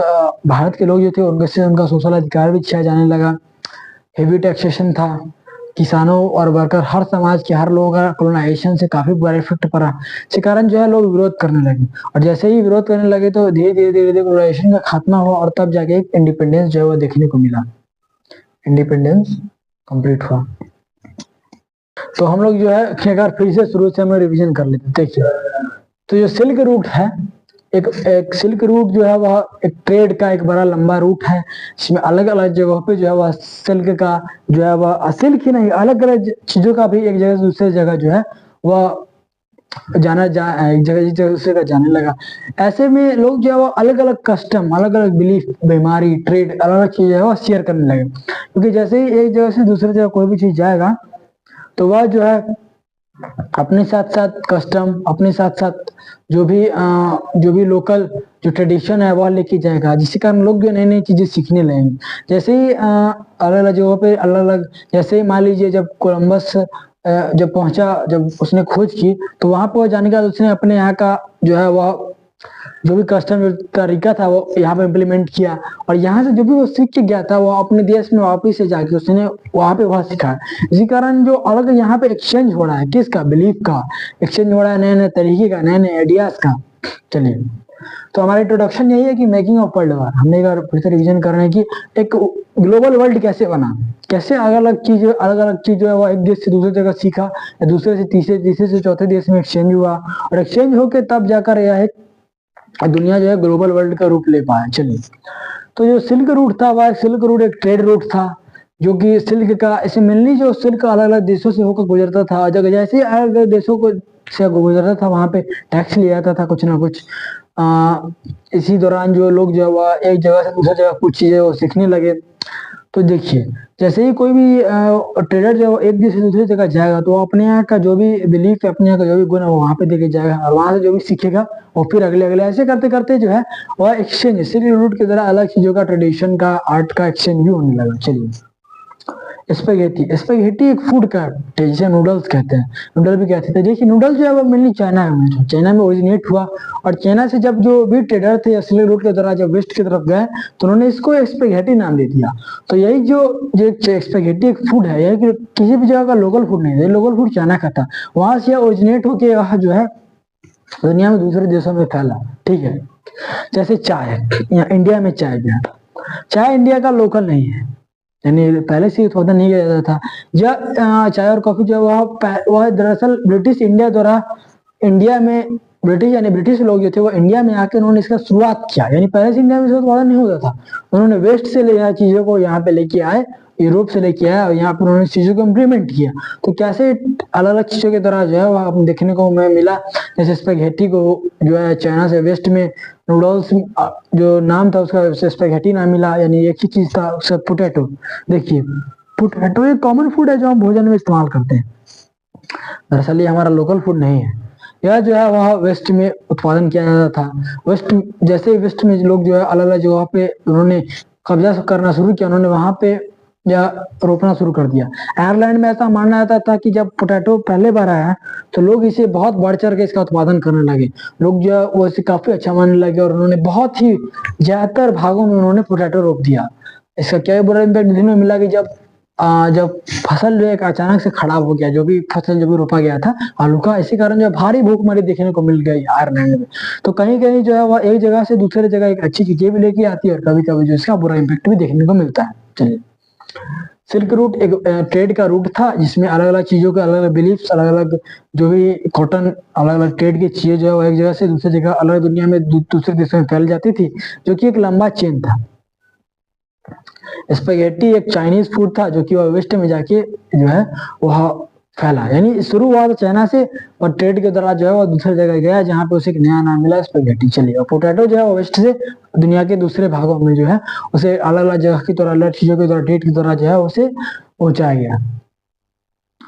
भारत के लोग जो थे उनका सोशल अधिकार भी छीना जाने लगा। हेवी टैक्सेशन था, किसानों और वर्कर, हर समाज के हर लोगों का कॉलोनाइजेशन से काफी बुरा इफेक्ट पड़ा, इस कारण जो है लोग विरोध करने लगे और जैसे ही विरोध करने लगे तो धीरे धीरे कॉलोनाइजेशन का खात्मा हुआ और तब जाके एक इंडिपेंडेंस जो है वो देखने को मिला, इंडिपेंडेंस कंप्लीट हुआ। तो हम लोग जो है अगर फिर से शुरू से हम रिविजन कर लेते हैं। देखिए तो जो सिल्क रूट है, एक सिल्क रूट जो है वह एक ट्रेड का एक बड़ा लंबा रूट है, इसमें अलग अलग जगहों पे जो है वह सिल्क का जो है वह सिल्क ही नहीं अलग अलग चीजों का भी एक जगह से दूसरे जगह जो है वह एक जगह दूसरे का जाने लगा। ऐसे में लोग जो है वो अलग अलग कस्टम, अलग अलग बिलीफ, बीमारी, ट्रेड, अलग अलग चीजें वो शेयर करने लगे, क्योंकि जैसे ही एक जगह से दूसरे जगह कोई भी चीज जाएगा तो वह जो है अपने साथ साथ कस्टम, अपने साथ साथ जो भी लोकल जो ट्रेडिशन है वह लेके जाएगा, जिसके कारण लोग जो नई नई चीजें सीखने लगेंगे। जैसे ही अलग अलग जगहों पे अलग अलग, जैसे ही मान लीजिए जब कोलंबस जब पहुंचा, जब उसने खोज की तो वहां पर जाने के बाद उसने अपने यहाँ का जो है वह जो भी कस्टम जो तरीका था वो यहाँ पे इम्प्लीमेंट किया और यहाँ से जो भी वो सीख के गया था वो अपने देश में वापस से जाके उसने वहां पे वह सीखा। इसी कारण जो अलग यहाँ पे एक्सचेंज हो रहा है, किसका, बिलीफ का एक्सचेंज हो रहा है, नए नए तरीके का, नए नए आइडियाज का। चलिए तो हमारा इंट्रोडक्शन यही है कि मेकिंग ऑफ वर्ल्ड वॉर, हमने एक बार फिर से रिविजन कर रहे हैं कि एक ग्लोबल वर्ल्ड कैसे बना, कैसे अलग अलग चीज जो है वो एक देश से दूसरे जगह सीखा, या दूसरे से तीसरे से चौथे देश में एक्सचेंज हुआ और एक्सचेंज होकर तब जाकर यह एक दुनिया जो है ग्लोबल वर्ल्ड का रूप ले पाया। चलिए तो जो सिल्क रूट था वह सिल्क रूट एक ट्रेड रूट था, जो कि सिल्क का ऐसे मेनली जो सिल्क अलग अलग देशों से होकर गुजरता था, जगह जैसे अलग अलग देशों को से गुजरता था वहां पे टैक्स लिया जाता था कुछ ना कुछ। इसी दौरान जो लोग जो वह एक जगह से दूसरी जगह कुछ चीजें वो सीखने लगे। तो देखिए जैसे ही कोई भी ट्रेडर जो एक देश से दूसरी जगह जाएगा तो अपने यहाँ का जो भी बिलीफ है, अपने यहाँ का जो भी गुण है वो वहां पे देके जाएगा और वहां से जो भी सीखेगा और फिर अगले अगले ऐसे करते करते जो है वह एक्सचेंज सिल्क रूट की तरह अलग चीजों का, ट्रेडिशन का, आर्ट का एक्सचेंज भी होने लगा। चलिए स्पेगेटी, स्पेगेटी एक फूड का है जिसे नूडल्स कहते हैं, नूडल भी कहते थे। देखिए नूडल जो है वो मेनली चाइना में, चाइना में ओरिजिनेट हुआ, और चाइना से जब जो भी ट्रेडर थे सिल्क रूट के दौरान जब वेस्ट की तरफ गए तो उन्होंने इसको स्पेगेटी नाम दे दिया। तो यही जो स्पेगेटी एक फूड है, यही किसी भी जगह का लोकल फूड नहीं है, लोकल फूड चाइना का था, वहां से ओरिजिनेट होके यहाँ जो है दुनिया में दूसरे देशों में फैला। ठीक है, जैसे चाय, यहाँ इंडिया में चाय जो है, चाय इंडिया का लोकल नहीं है, यानी पहले से उत्पादन नहीं किया जाता था। जब चाय और कॉफी जो वह दरअसल ब्रिटिश इंडिया द्वारा इंडिया में, ब्रिटिश यानी ब्रिटिश लोग जो थे वो इंडिया में आके उन्होंने इसका शुरुआत किया, यानी पहले से इंडिया में इसका उत्पादन नहीं होता था, उन्होंने वेस्ट से ले चीजों को यहाँ पे लेके आए, यूरोप से लेके आया और यहाँ पर उन्होंने चीजों को इम्प्लीमेंट किया। तो कैसे अलग अलग चीजों की तरह जो है वह देखने को हमें मिला, जैसे स्पेगेटी को जो है चाइना से वेस्ट में नूडल्स जो नाम था उसका स्पेगेटी नाम मिला, यानी एक ही चीज था उसका पोटैटो। देखिए पोटैटो एक कॉमन फूड है जो हम भोजन में इस्तेमाल करते हैं, दरअसल ये हमारा लोकल फूड नहीं है, यह जो है वह वेस्ट में उत्पादन किया जाता था। वेस्ट जैसे वेस्ट में लोग जो है अलग अलग जगह पे उन्होंने कब्जा करना शुरू किया, उन्होंने वहां पे या रोपना शुरू कर दिया। आयरलैंड में ऐसा माना जाता था कि जब पोटैटो पहले बार आया तो लोग इसे बहुत बढ़ चढ़ के इसका उत्पादन करने लगे, लोग जो है वो इसे काफी अच्छा मानने लगे और उन्होंने बहुत ही ज्यादातर भागों में उन्होंने पोटैटो रोप दिया। इसका क्या बुरा इम्पैक्ट देखने में मिला कि जब फसल जो है अचानक से खराब हो गया, जो भी फसल जो भी रोपा गया था आलू का, इसी कारण जो भारी भूखमरी देखने को मिल गई आयरलैंड में। तो कहीं कहीं जो है वह एक जगह से दूसरे जगह एक अच्छी चीजें भी लेके आती है और कभी कभी जो इसका बुरा इम्पैक्ट भी देखने को मिलता है। चलिए, सिल्क रूट एक ट्रेड का रूट था जिसमें अलग अलग चीजों के अलग अलग बिलीफ्स, अलग अलग जो भी कॉटन, अलग अलग ट्रेड की चीजें जो है वो एक जगह से दूसरी जगह अलग दुनिया में दूसरे देशों में फैल जाती थी, जो कि एक लंबा चेन था। स्पेगेटी एक चाइनीज फूड था जो कि वह वेस्ट में जाके जो है वह फैला, यानी शुरू हुआ तो चाइना से और ट्रेड के दौरान जो है वह दूसरी जगह गया जहाँ पे उसे एक नया नाम मिला स्पेगेटी। चलिए, और पोटैटो जो है वो वेस्ट से दुनिया के दूसरे भागों में जो है उसे अलग अलग जगह की तरह, अलग चीजों की तरह, ट्रेड की तरह जो है उसे पहुंचाया गया।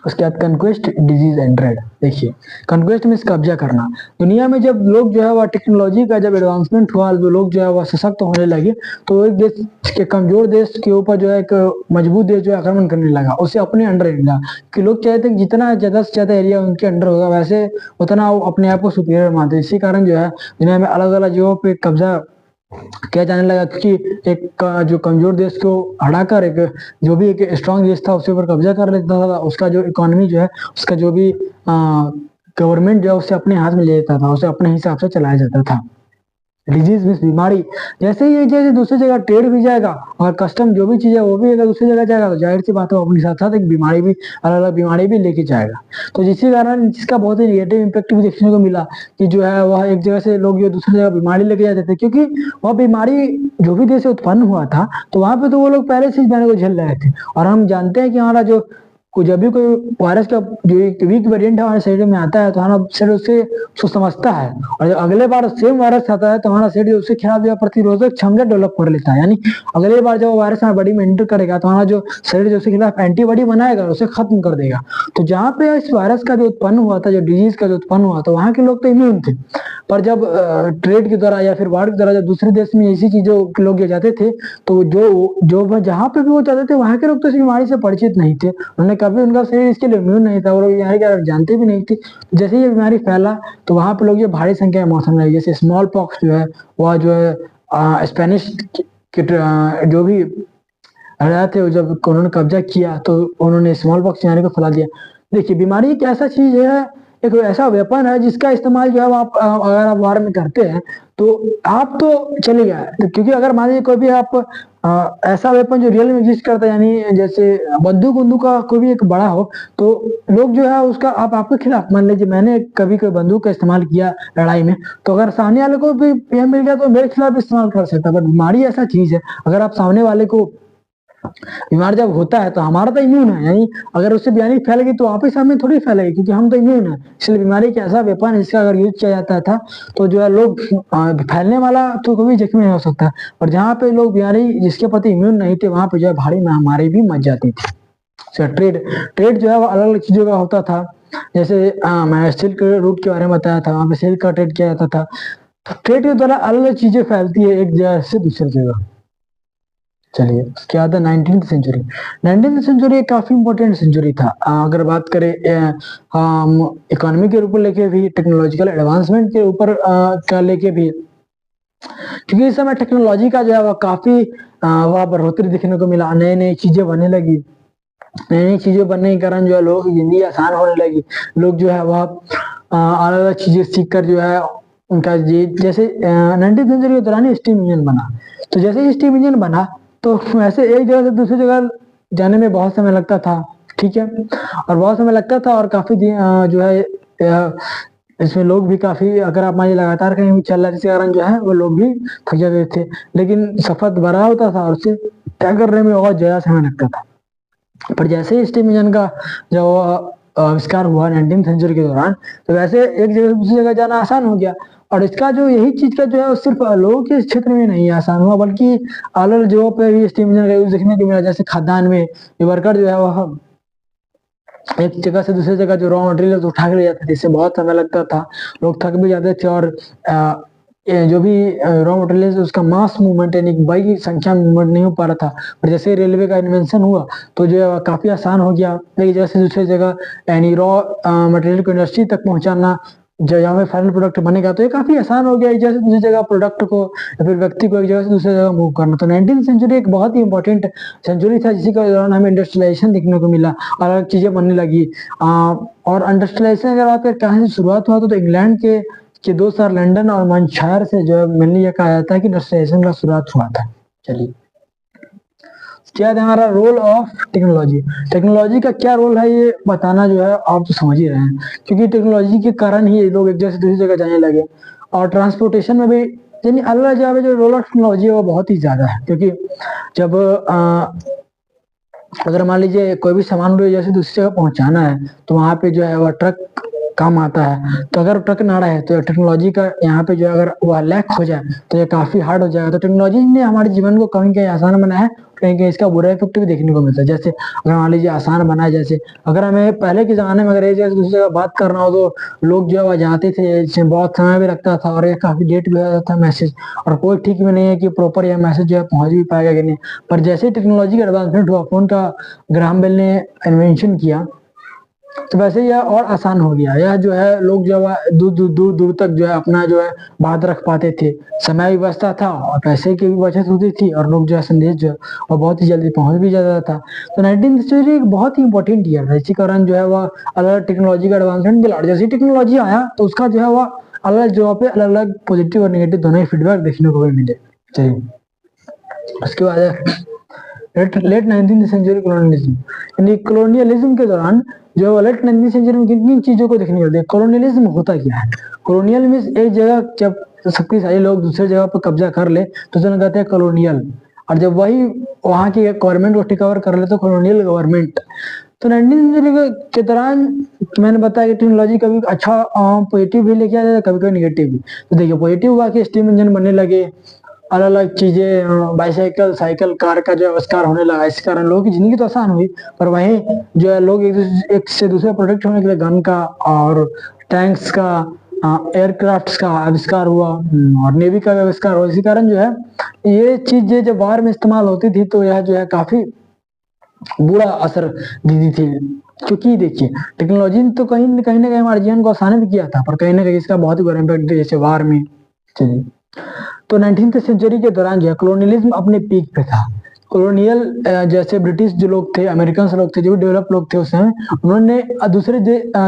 उसके बाद कंक्वेस्ट, डिजीज एंड ट्रेड। देखिए कंक्वेस्ट में कब्जा करना, दुनिया में जब लोग जो है वह टेक्नोलॉजी का जब एडवांसमेंट हुआ, जो लोग जो है वह सशक्त होने लगे, तो एक देश के कमजोर देश के ऊपर जो है एक मजबूत देश जो है आक्रमण करने लगा, उसे अपने अंडर लिया, कि लोग चाहते हैं जितना ज्यादा से ज्यादा एरिया उनके अंडर होगा वैसे उतना वो अपने आप को सुपीरियर मानते। इसी कारण जो है दुनिया में अलग अलग जगहों पे कब्जा किया जाने लगा, क्योंकि एक जो कमजोर देश को हटाकर एक जो भी एक स्ट्रांग देश था उसके ऊपर कब्जा कर लेता था, उसका जो इकोनॉमी जो है, उसका जो भी गवर्नमेंट जो है उसे अपने हाथ में ले लेता था, उसे अपने हिसाब से चलाया जाता था। डिजीज मीन्स बीमारी, जैसे ही जैसे दूसरी जगह ट्रेड भी जाएगा और कस्टम जो भी चीज है वो भी अगर दूसरी जगह जाएगा तो जाहिर सी बात है अपने साथ साथ एक बीमारी भी, अलग अलग बीमारी भी लेके जाएगा। तो जिसके कारण जिसका बहुत ही नेगेटिव इम्पैक्ट भी देखने को मिला कि जो है वह एक जगह से लोग जो दूसरी जगह बीमारी लेके जाते थे, क्योंकि वह बीमारी जो भी देश से उत्पन्न हुआ था तो वहां पे तो वो लोग पहले से इस बीमारी को झेल रहे थे। और हम जानते हैं कि हमारा जो जब भी कोई वायरस का जो एक वीक वेरिएंट हमारे शरीर में आता है तो हमारा शरीर उससे समझता है, और जब अगले बार सेम वायरस आता है तो हमारा शरीर उससे खिलाफ प्रतिरोधक क्षमता डेवलप कर लेता है, यानी अगले बार जब वायरस हमारे बॉडी में एंटर करेगा तो हमारा जो शरीर जो उसके खिलाफ एंटीबॉडी बनाएगा उसे खत्म कर देगा। तो जहाँ पे इस वायरस का जो उत्पन्न हुआ था, जो डिजीज का जो उत्पन्न हुआ था, वहां के लोग तो इम्यून थे, पर जब ट्रेड के द्वारा या फिर वार के द्वारा जब दूसरे देश में ऐसी चीजों के लोग जाते थे तो जो जहाँ पे भी वो जाते थे वहां के लोग तो इस बीमारी से परिचित नहीं थे, उन्होंने कभी उनका शरीर इसके लिए इम्यून नहीं था, वो लोग बीमारी के जानते भी नहीं थे। जैसे ये बीमारी फैला तो वहां पे लोग ये भारी संख्या में मौत होने लगी, जैसे स्मॉल पॉक्स जो है वह जो है स्पेनिश जो भी रहे थे जब उन्होंने कब्जा किया तो उन्होंने स्मॉल पॉक्स बीमारी को फैला दिया। देखिए बीमारी एक ऐसा चीज है, एक ऐसा वेपन है जिसका इस्तेमाल जो है आप अगर आप वार में करते हैं तो आप तो चले गया, तो क्योंकि अगर मान लीजिए कोई भी आप ऐसा वेपन जो रियल में एग्जिस्ट करता है, यानी जैसे बंदूक का कोई भी एक बड़ा हो तो लोग जो है उसका आप आपके खिलाफ, मान लीजिए मैंने कभी कोई बंदूक का इस्तेमाल किया लड़ाई में, तो अगर सामने वाले को भी यह मिल गया तो मेरे खिलाफ इस्तेमाल कर सकता है। पर बीमारी ऐसा चीज है, अगर आप सामने वाले को बीमार जब होता है तो हमारा तो इम्यून है, यानी अगर उससे बीमारी फैलेगी तो आप ही सामने थोड़ी फैलेगी, क्योंकि हम तो इम्यून है। इसलिए बीमारी एक ऐसा वेपन है जिसका अगर यूज किया जाता था तो जो है लोग फैलने वाला तो कभी जख्मी नहीं हो सकता, और जहाँ पे लोग बीमारी जिसके प्रति इम्यून नहीं थे वहां पे जो है भारी महामारी भी मच जाती थी। ट्रेड जो है वो अलग अलग चीजों का होता था, जैसे मैं सिल्क रूट के बारे में बताया था, वहां पे सिल्क का ट्रेड किया जाता था। ट्रेड के द्वारा अलग अलग चीजें फैलती है एक जगह से दूसरी जगह। चलिए, क्या था 19th सेंचुरी। 19th सेंचुरी एक काफी इंपॉर्टेंट सेंचुरी था। अगर बात करें हम इकोनॉमी के ऊपर लेके भी, टेक्नोलॉजिकल एडवांसमेंट के ऊपर का लेके भी, क्योंकि इस समय टेक्नोलॉजी का जो है वह काफी वह बढ़ोतरी देखने को मिला, नई नई चीजें बनने लगी। नई नई चीजें बनने के कारण जो है लोगों की जिंदगी आसान होने लगी। लोग जो है वह अलग अलग चीजें सीख कर जो है उनका जैसे 19th सेंचुरी के दौरान स्टीम इंजन बना। तो जैसे ही स्टीम इंजन बना तो वैसे एक जगह से दूसरी जगह जाने में बहुत समय लगता था, ठीक है, और बहुत समय लगता था और काफी जो है इसमें लोग भी काफी, अगर आप मान लीजिए लगातार कहीं भी चल रहा है जिसके कारण जो है वो लोग भी थक जाते थे, लेकिन सफर बड़ा होता था और उसे तय करने में बहुत ज्यादा समय लगता था। पर जैसे ही स्टीम इंजन का जो आविष्कार हुआ 19th सेंचुरी के दौरान, तो वैसे एक जगह से दूसरी जगह जाना आसान हो गया। और इसका जो यही चीज का जो है सिर्फ लोगों के क्षेत्र में नहीं आसान हुआ, बल्कि अलग अलग जगहों पे भी स्टीम इंजन का यूज देखने को मिला। जैसे खाद्यान्न में वर्कर जो है वह एक जगह से दूसरी जगह जो रॉ मटेरियल उठा के ले जाते थे, इससे बहुत समय लगता था, लोग थक भी जाते थे, और ये जो भी रॉ मटेरियल उसका मास मूवमेंट यानी बड़ी की संख्या में मूवमेंट नहीं हो पा रहा था। पर जैसे रेलवे का इन्वेंशन हुआ तो जो है काफी आसान हो गया, एक जगह से दूसरी जगह यानी रॉ मटेरियल को इंडस्ट्री तक पहुंचाना, जो यहाँ पे फाइनल प्रोडक्ट बनेगा, तो ये काफी आसान हो गया एक जगह से दूसरी जगह प्रोडक्ट को या फिर व्यक्ति को एक जगह से दूसरी जगह मूव करना। तो 19th सेंचुरी एक बहुत ही इंपॉर्टेंट सेंचुरी था, जिसके दौरान हमें इंडस्ट्रियलाइजेशन देखने को मिला, अलग अलग चीजें बनने लगी। और इंडस्ट्रियलाइजेशन अगर बात करें कहाँ से शुरुआत हुआ, तो इंग्लैंड के दो शहर लंदन और मैनचेस्टर से जो है मिलने ये कहा जाता है कि इंडस्ट्रियलाइजेशन का शुरुआत हुआ था। चलिए, क्या है हमारा रोल ऑफ टेक्नोलॉजी। टेक्नोलॉजी का क्या रोल है ये बताना जो है आप तो समझ ही रहे हैं, क्योंकि टेक्नोलॉजी के कारण ही लोग एक जगह से दूसरी जगह जाने लगे। और ट्रांसपोर्टेशन में भी यानी अलग अलग जगह पे जो रोल ऑफ टेक्नोलॉजी है वो बहुत ही ज्यादा है, क्योंकि जब अगर मान लीजिए कोई भी सामान जैसे दूसरी जगह पहुंचाना है तो वहां पे जो है वह ट्रक काम आता है। तो अगर ट्रक ना रहे तो टेक्नोलॉजी का यहाँ पे जो अगर वह लैक हो जाए तो ये काफी हार्ड हो जाएगा। तो टेक्नोलॉजी ने हमारे जीवन को कहीं कहीं आसान बनाया है, कहीं कहीं इसका बुरा इफेक्ट भी देखने को मिलता है। जैसे अगर मान लीजिए आसान बना है, जैसे अगर हमें पहले के जमाने में अगर एक जगह से दूसरी जगह बात करना हो तो लोग जो है वह जाते थे, इसमें बहुत समय भी लगता था और ये काफी लेट भी हो जाता था मैसेज, और कोई ठीक भी नहीं है कि प्रॉपर यह मैसेज जो है पहुंच भी पाएगा कि नहीं। पर जैसे टेक्नोलॉजी का एडवांसमेंट हुआ, फोन का ग्राहम बेल ने इन्वेंशन किया, तो वैसे यह और आसान हो गया। यह जो है लोग जो है दूर दूर दूर दूर तक जो है अपना जो है बात रख पाते थे, समय भी बचता था और पैसे की भी बचत होती थी, और लोग जो है संदेश जो है और बहुत ही जल्दी पहुंच भी जाता था। तो 19th सेंचुरी एक बहुत ही इंपॉर्टेंट ईयर है, इसी कारण जो है वह अलग अलग टेक्नोलॉजी का एडवांसमेंट मिला। जैसे टेक्नोलॉजी आया तो उसका जो है वह अलग अलग जगह पे अलग अलग पॉजिटिव और नेगेटिव दोनों ही फीडबैक देखने को भी मिले। चलिए, उसके बाद लेट 19th सेंचुरी कॉलोनियलिज्म, यानी कॉलोनियलिज्म के दौरान जो लेट 19th सेंचुरी में किन किन चीजों को देखने को मिलता है। कॉलोनियलिज्म होता क्या है? कॉलोनियल मीन्स एक जगह जब शक्तिशाली लोग दूसरे जगह पर कब्जा कर ले तो उसे कहते हैं कॉलोनियल, और जब वही वहां की गवर्नमेंट को टेक ओवर कर ले तो कॉलोनियल गवर्नमेंट। तो 19th सेंचुरी के दौरान मैंने बताया कि टेक्नोलॉजी कभी अच्छा पॉजिटिव भी लेके आया, कभी कभी निगेटिव भी। तो देखिए, पॉजिटिव हुआ कि स्टीम इंजन बनने लगे, अलग अलग चीजें, बाईसाइकिल, साइकिल, कार का जो आविष्कार होने लगा, इस कारण लोगों की जिंदगी तो आसान हुई। पर वहीं जो है लोग एक से दूसरे प्रोडक्ट होने के लिए गन का और टैंक्स का, एयरक्राफ्ट का आविष्कार हुआ, और नेवी का भी आविष्कार हुआ। इसी कारण जो है ये चीजें जब वार में इस्तेमाल होती थी तो यह जो है काफी बुरा असर दी थी। क्योंकि देखिए, टेक्नोलॉजी ने तो कहीं ना कहीं हमारे जीवन को आसान भी किया था, पर कहीं ना कहीं इसका बहुत ही बुरा इम्पैक्ट जैसे वार में। चलिए, तो 19th सेंचुरी के दौरान जो है कॉलोनियलिज्म अपने पीक पे था। कॉलोनियल जैसे ब्रिटिश जो लोग थे, अमेरिकन लोग थे, जो भी डेवलप लोग थे उस समय, उन्होंने दूसरे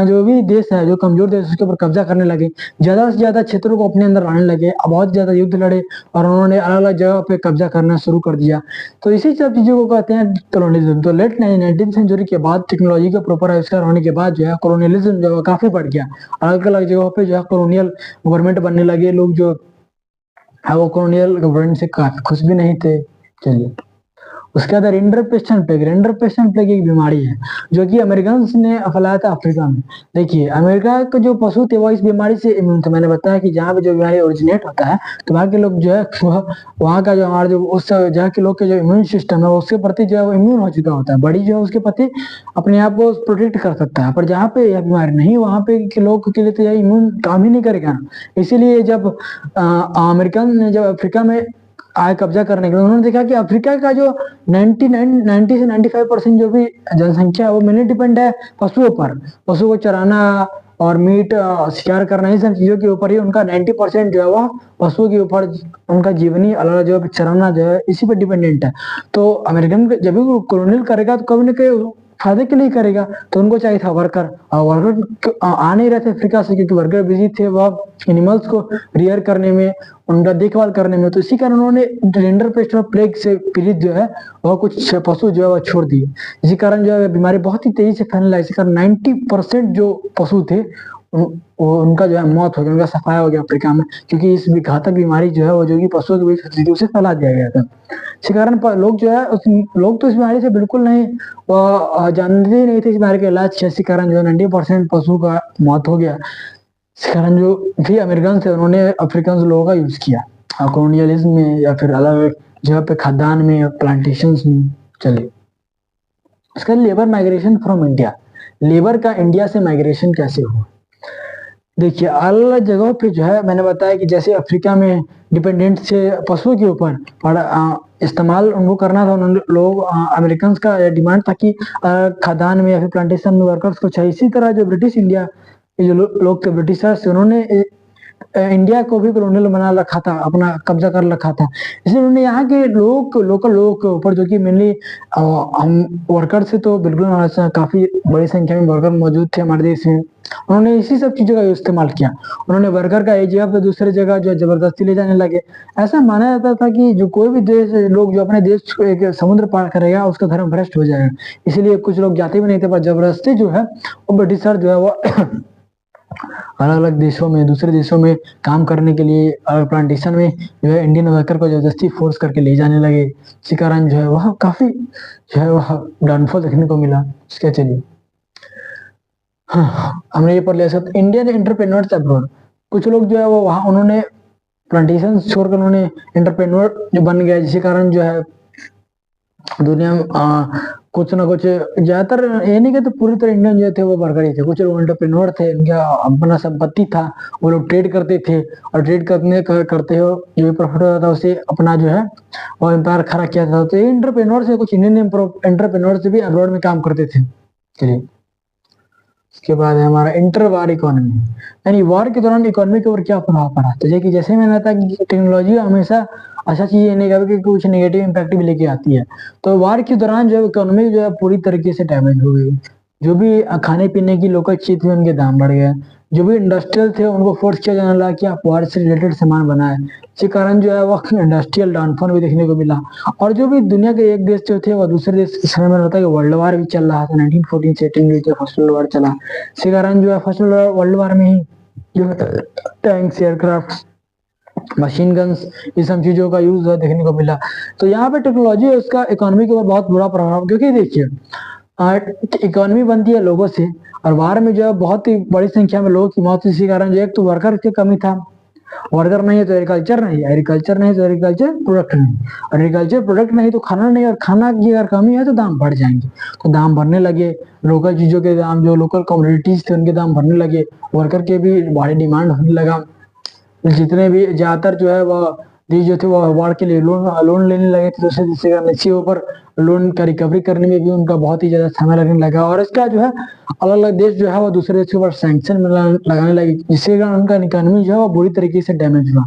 जो भी देश है, जो कमजोर देश, उसके ऊपर कब्जा करने लगे, ज्यादा से ज्यादा क्षेत्रों को अपने अंदर लाने लगे, बहुत ज्यादा युद्ध लड़े और उन्होंने अलग अलग जगह पे कब्जा करना शुरू कर दिया। तो इसी सब चीजों को कहते हैं कॉलोनियलिज्म। तो लेट 19th सेंचुरी के बाद टेक्नोलॉजी का प्रॉपर आविष्कार होने के बाद जो है कॉलोनियलिज्म जो है काफी बढ़ गया। अलग अलग जगहों पे जो है कॉलोनियल गवर्नमेंट बनने लगे, लोग जो वो कॉलोनियल गवर्नमेंट से काफी खुश भी नहीं थे। चलिए, उसके बाद रेंडर पेस्टन प्लेग। रेंडर पेस्टन प्लेग एक बीमारी है जो कि अमेरिकन ने फैलाया था अफ्रीका में। देखिए, अमेरिका के जो पशु थे वो इस बीमारी से इम्यून थे। मैंने बताया कि जहाँ पे जो बीमारी ओरिजिनेट होता है तो वहाँ के लोग जो है वहाँ का जो हमारा जो उस जगह के लोग के जो इम्यून सिस्टम है उसके प्रति जो है वो इम्यून हो चुका होता है, बॉडी जो है उसके प्रति अपने आप को प्रोटेक्ट कर सकता है। पर जहाँ पे यह बीमारी नहीं, वहाँ पे के लोग के लिए तो यह इम्यून काम ही नहीं करेगा। इसीलिए जब अमेरिकन ने जब अफ्रीका में आय कब्जा करने के लिए उन्होंने देखा कि अफ्रीका का जो 90 से 95% जो भी जनसंख्या है वो मेनली डिपेंड है पशुओं पर। पशु को चराना और मीट शिकार करना, इन सब चीजों के ऊपर ही उनका 90% जो है वह पशुओं के ऊपर उनका जीवनी अलग जो है चराना जो है इसी पर डिपेंडेंट है। तो अमेरिकन जब भी वो कॉलोनियल करेगा तो कभी ना कभी फायदे के लिए करेगा, तो उनको चाहिए था वर्कर, और वर्कर आ नहीं रहे थे अफ्रीका से क्योंकि वर्कर बिजी थे वह एनिमल्स को रियर करने में, उनका देखभाल करने में। तो इसी कारण उन्होंने जेंडर पेस्ट और प्लेग से पीड़ित जो है वह कुछ पशु जो है वह छोड़ दिए। इसी कारण जो है बीमारी बहुत ही तेजी से फैलने लगी। इसी कारण 90% जो पशु थे उनका जो है मौत हो गया, उनका सफाया हो गया अफ्रीका में, क्योंकि इस घातक बीमारी जो है वो जो कि पशुओं के बीच फैलती थी उसे फैला दिया गया था। इसी कारण लोग जो है लोग तो इस बीमारी से बिल्कुल नहीं जानते ही नहीं थे इस बीमारी का इलाज क्या। इसी कारण जो है 90% पशु का मौत हो गया। इस कारण जो भी अमेरिकन थे उन्होंने अफ्रीकन लोगों का यूज किया कॉलोनियलिज्म में या फिर अलग जगह पे खाद्यान्न में, प्लांटेशन में। चलिए इसका labour migration from India, labour का इंडिया से माइग्रेशन कैसे हुआ। देखिए अलग अलग जगहों पे जो है मैंने बताया कि जैसे अफ्रीका में डिपेंडेंट से पशुओं के ऊपर इस्तेमाल उनको करना था, उन्होंने लोग अमेरिकन का डिमांड था कि खाद्यान्न में या फिर प्लांटेशन में वर्कर्स को चाहिए। इसी तरह जो ब्रिटिश इंडिया के जो लोग थे ब्रिटिशर्स, उन्होंने इंडिया को भी कॉलोनियल बना रखा था, अपना कब्जा कर रखा था। इसलिए उन्होंने यहाँ के लोकल लोगों के ऊपर जो कि मेनली हम वर्कर से तो बिल्कुल काफी बड़ी संख्या में वर्कर मौजूद थे हमारे देश में, उन्होंने इसी सब चीजों का इस्तेमाल किया। उन्होंने वर्कर का एक जगह पे दूसरे जगह जो जबरदस्ती ले जाने लगे। ऐसा माना जाता था कि जो कोई भी देश लोग जो अपने देश को एक समुद्र पार करेगा उसका धर्म भ्रष्ट हो जाएगा, इसलिए कुछ लोग जाते भी नहीं थे, पर जबरदस्ती जो है वो ब्रिटिशर जो है वो अलग अलग देशों में, दूसरे देशों में काम करने के लिए प्लांटेशन में जो है इंडियन वर्कर को जबरदस्ती फोर्स करके ले जाने लगे। इसी कारण जो है वह काफी जो है वह डाउनफॉल देखने को मिला। इसके चलिए हाँ, हमने ये पढ़ लिया सब इंडियन एंटरप्रेन्योर्स अब्रॉड। कुछ लोग जो है वो वहां उन्होंने प्लांटेशन छोड़कर उन्होंने एंटरप्रेन्योर जो बन गया, जिसके कारण जो है दुनिया में कुछ ना कुछ ज्यादातर ये नहीं कहते पूरी तरह इंडियन जो थे वो वर्कर ही थे, कुछ लोग एंटरप्रेन्योर थे, उनका अपना संपत्ति था, वो लोग ट्रेड करते थे और ट्रेड करते हो जो भी प्रॉफिट होता था उसे अपना जो है वो एम्पायर खड़ा किया था। तो ये एंटरप्रेन्योर से कुछ इंडियन एंटरप्रेन्योर से भी अब्रॉड में काम करते थे। चलिए इसके बाद है हमारा इंटर वार इकोनॉमी, यानी वॉर के दौरान इकोनॉमी के ऊपर क्या प्रभाव पड़ा। तो जैसे मैंने बताया कि टेक्नोलॉजी हमेशा अच्छा चीज नहीं कभी कि कुछ नेगेटिव इम्पैक्ट भी लेके आती है। तो वॉर के दौरान जो इकोनॉमी जो है पूरी तरीके से डैमेज हो गई। जो भी खाने पीने की लोकल चीज थी उनके दाम बढ़ गए, जो भी इंडस्ट्रियल थे उनको फोर्स किया जाने लगा कि आप वॉर से रिलेटेड सामान बनाए। इसी कारण जो है वह इंडस्ट्रियल डाउनफॉल भी देखने को मिला। और जो भी दुनिया के एक देश जो थे वह दूसरे देश के समय में होता है कि वर्ल्ड वार भी चल रहा था, 1914 से 18 जो फर्स्ट वर्ल्ड वार चला। इसी कारण जो है फर्स्ट वर्ल्ड वार में ही जो टैंक्स, एयरक्राफ्ट, मशीन गन्स, ये सब चीजों का यूज देखने को मिला। तो यहाँ पे टेक्नोलॉजी है उसका इकोनॉमी के ऊपर बहुत बुरा प्रभाव, क्योंकि देखिए इकोनॉमी बनती है लोगों से, और वार में जो है बहुत ही बड़ी संख्या में लोगों की मौत। इसी कारण जो एक तो वर्कर की कमी था, वर्कर नहीं है तो एग्रीकल्चर नहीं, एग्रीकल्चर नहीं तो एग्रीकल्चर प्रोडक्ट नहीं, एग्रीकल्चर प्रोडक्ट नहीं तो खाना नहीं, और खाना की अगर कमी है तो दाम बढ़ जाएंगे। तो दाम बढ़ने लगे, लोकल चीजों के दाम, जो लोकल कम्युनिटीज थे उनके दाम बढ़ने लगे, वर्कर के भी बड़ी डिमांड होने लगा। जितने भी ज्यादातर जो है वह देश जो थे वो वार के लिए लोन लेने लगे थे दूसरे देश से, इसके ऊपर लोन का रिकवरी करने में भी उनका बहुत ही ज्यादा समय लगने लगा। और इसका जो है अलग अलग देश जो है वो दूसरे देश के ऊपर सैंक्शन लगाने लगे, जिसके कारण उनका इकोनॉमी जो है वो बुरी तरीके से डैमेज हुआ।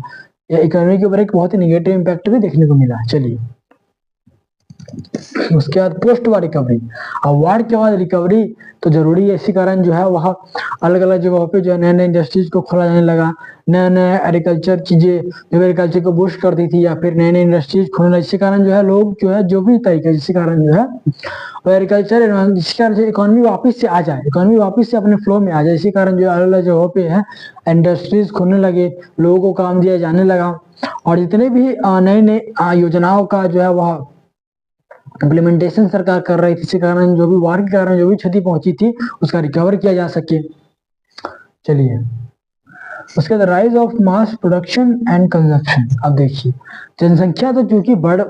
इकोनॉमी के ऊपर एक बहुत ही निगेटिव इम्पैक्ट भी देखने को मिला। चलिए उसके बाद पोस्ट वार रिकवरी, अब वार के बाद रिकवरी तो जरूरी है। इसी कारण जो है वह अलग अलग जगहों पे जो नए नए इंडस्ट्रीज को खोला जाने लगा, नए नए एग्रीकल्चर चीजें जो एग्रीकल्चर को बूस्ट करती थी या फिर नए नए इंडस्ट्रीज खोलने लगे। इसी कारण जो है लोग जो है जो भी तरीके, जिसके कारण जो है वो एग्रीकल्चर, जिसके कारण से इकोनॉमी वापस से आ जाए, इकोनॉमी वापस से अपने फ्लो में आ जाए। इसी कारण जो अलग अलग जगहों पे है इंडस्ट्रीज खोलने लगे, लोगों को काम दिया जाने लगा, और जितने भी नए नए योजनाओं का जो है वह इम्प्लीमेंटेशन सरकार कर रही थी। इसी कारण जो भी वार के कारण जो भी क्षति पहुंची थी उसका रिकवर किया जा सके। चलिए उसके बाद rise of mass production and consumption. अब देखिए जनसंख्या तो चूंकि बढ़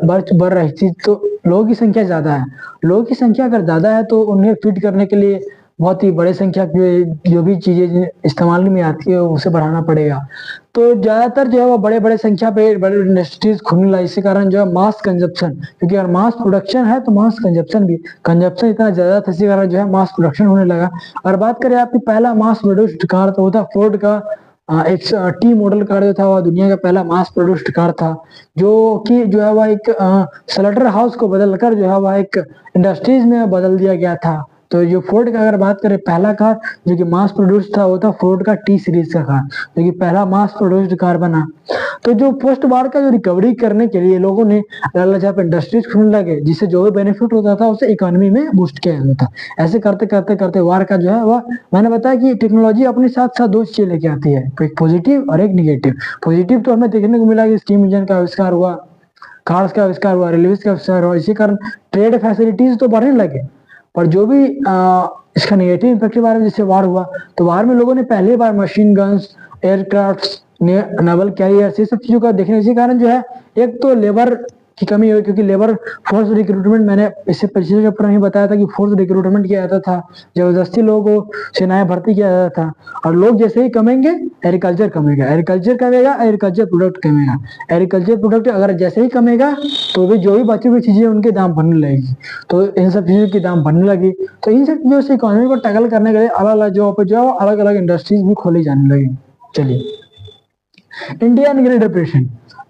रही थी, तो लोगों की संख्या ज्यादा है, लोगों की संख्या अगर ज्यादा है तो उन्हें फीड करने के लिए बहुत ही बड़े संख्या की जो भी चीजें इस्तेमाल में आती है उसे बढ़ाना पड़ेगा। तो ज्यादातर जो है वो बड़े बड़े संख्या पे बड़े इंडस्ट्रीज खुलने लगे, इसी कारण जो है मास कंजप्शन, क्योंकि अगर मास प्रोडक्शन है तो मास कंजप्शन भी, कंजप्शन इतना ज्यादा था इसी कारण जो है मास प्रोडक्शन होने लगा। और बात करें आपकी पहला मास प्रोड्यूस्ड कार तो वो था फोर्ड का एक टी मॉडल कार जो था वह दुनिया का पहला मास प्रोड्यूस्ड कार था, जो कि जो है वह एक स्लटर हाउस को बदलकर जो है वह एक इंडस्ट्रीज में बदल दिया गया था। तो जो फोर्ड का अगर बात करें पहला कार जो कि मास प्रोड्यूस था वो था फोर्ड का टी सीरीज का कार, जो कि पहला मास प्रोड्यूस्ड कार बना। तो जो पोस्ट वार का जो रिकवरी करने के लिए लोगों ने अलग अलग जगह पे इंडस्ट्रीज खोलने लगे, जिससे जो भी बेनिफिट होता था उसे इकोनॉमी में बूस्ट किया जाता था। ऐसे करते करते करते वार का जो है वह, मैंने बताया कि टेक्नोलॉजी अपने साथ साथ दो चीजें लेके आती है, एक पॉजिटिव और एक निगेटिव। पॉजिटिव तो हमें देखने को मिला कि स्टीम इंजन का आविष्कार हुआ, कार्स का आविष्कार हुआ, रेलवे का आविष्कार हुआ, इसी कारण ट्रेड फैसिलिटीज तो बढ़ने लगे। पर जो भी इसका नेगेटिव इम्पैक्ट के बारे में जैसे वार हुआ, तो वार में लोगों ने पहली बार machine guns, aircraft, naval carrier, ये सब चीजों का देखने, इसी कारण जो है एक तो लेबर की कमी हुई, क्योंकि लेबर फोर्स रिक्रूटमेंट, मैंने इससे पिछले चैप्टर में बताया था कि फोर्स रिक्रूटमेंट किया जाता था, जबरदस्ती लोगों को सेनाएं भर्ती किया जाता था। और लोग जैसे ही कमेंगे एग्रीकल्चर कमेगा, एग्रीकल्चर कमेगा एग्रीकल्चर प्रोडक्ट कमेगा, एग्रीकल्चर प्रोडक्ट अगर जैसे ही कमेगा तो भी जो भी बची हुई चीजें उनके दाम बढ़ने लगेगी, तो इन सब चीजों की दाम बढ़ने लगी। तो इन सब चीजों से इकोनॉमी को टैकल करने के लिए अलग अलग जगहों पर जो अलग अलग इंडस्ट्रीज भी खोली जाने लगी। चलिए, इंडिया ग्रेट डिप्रेशन,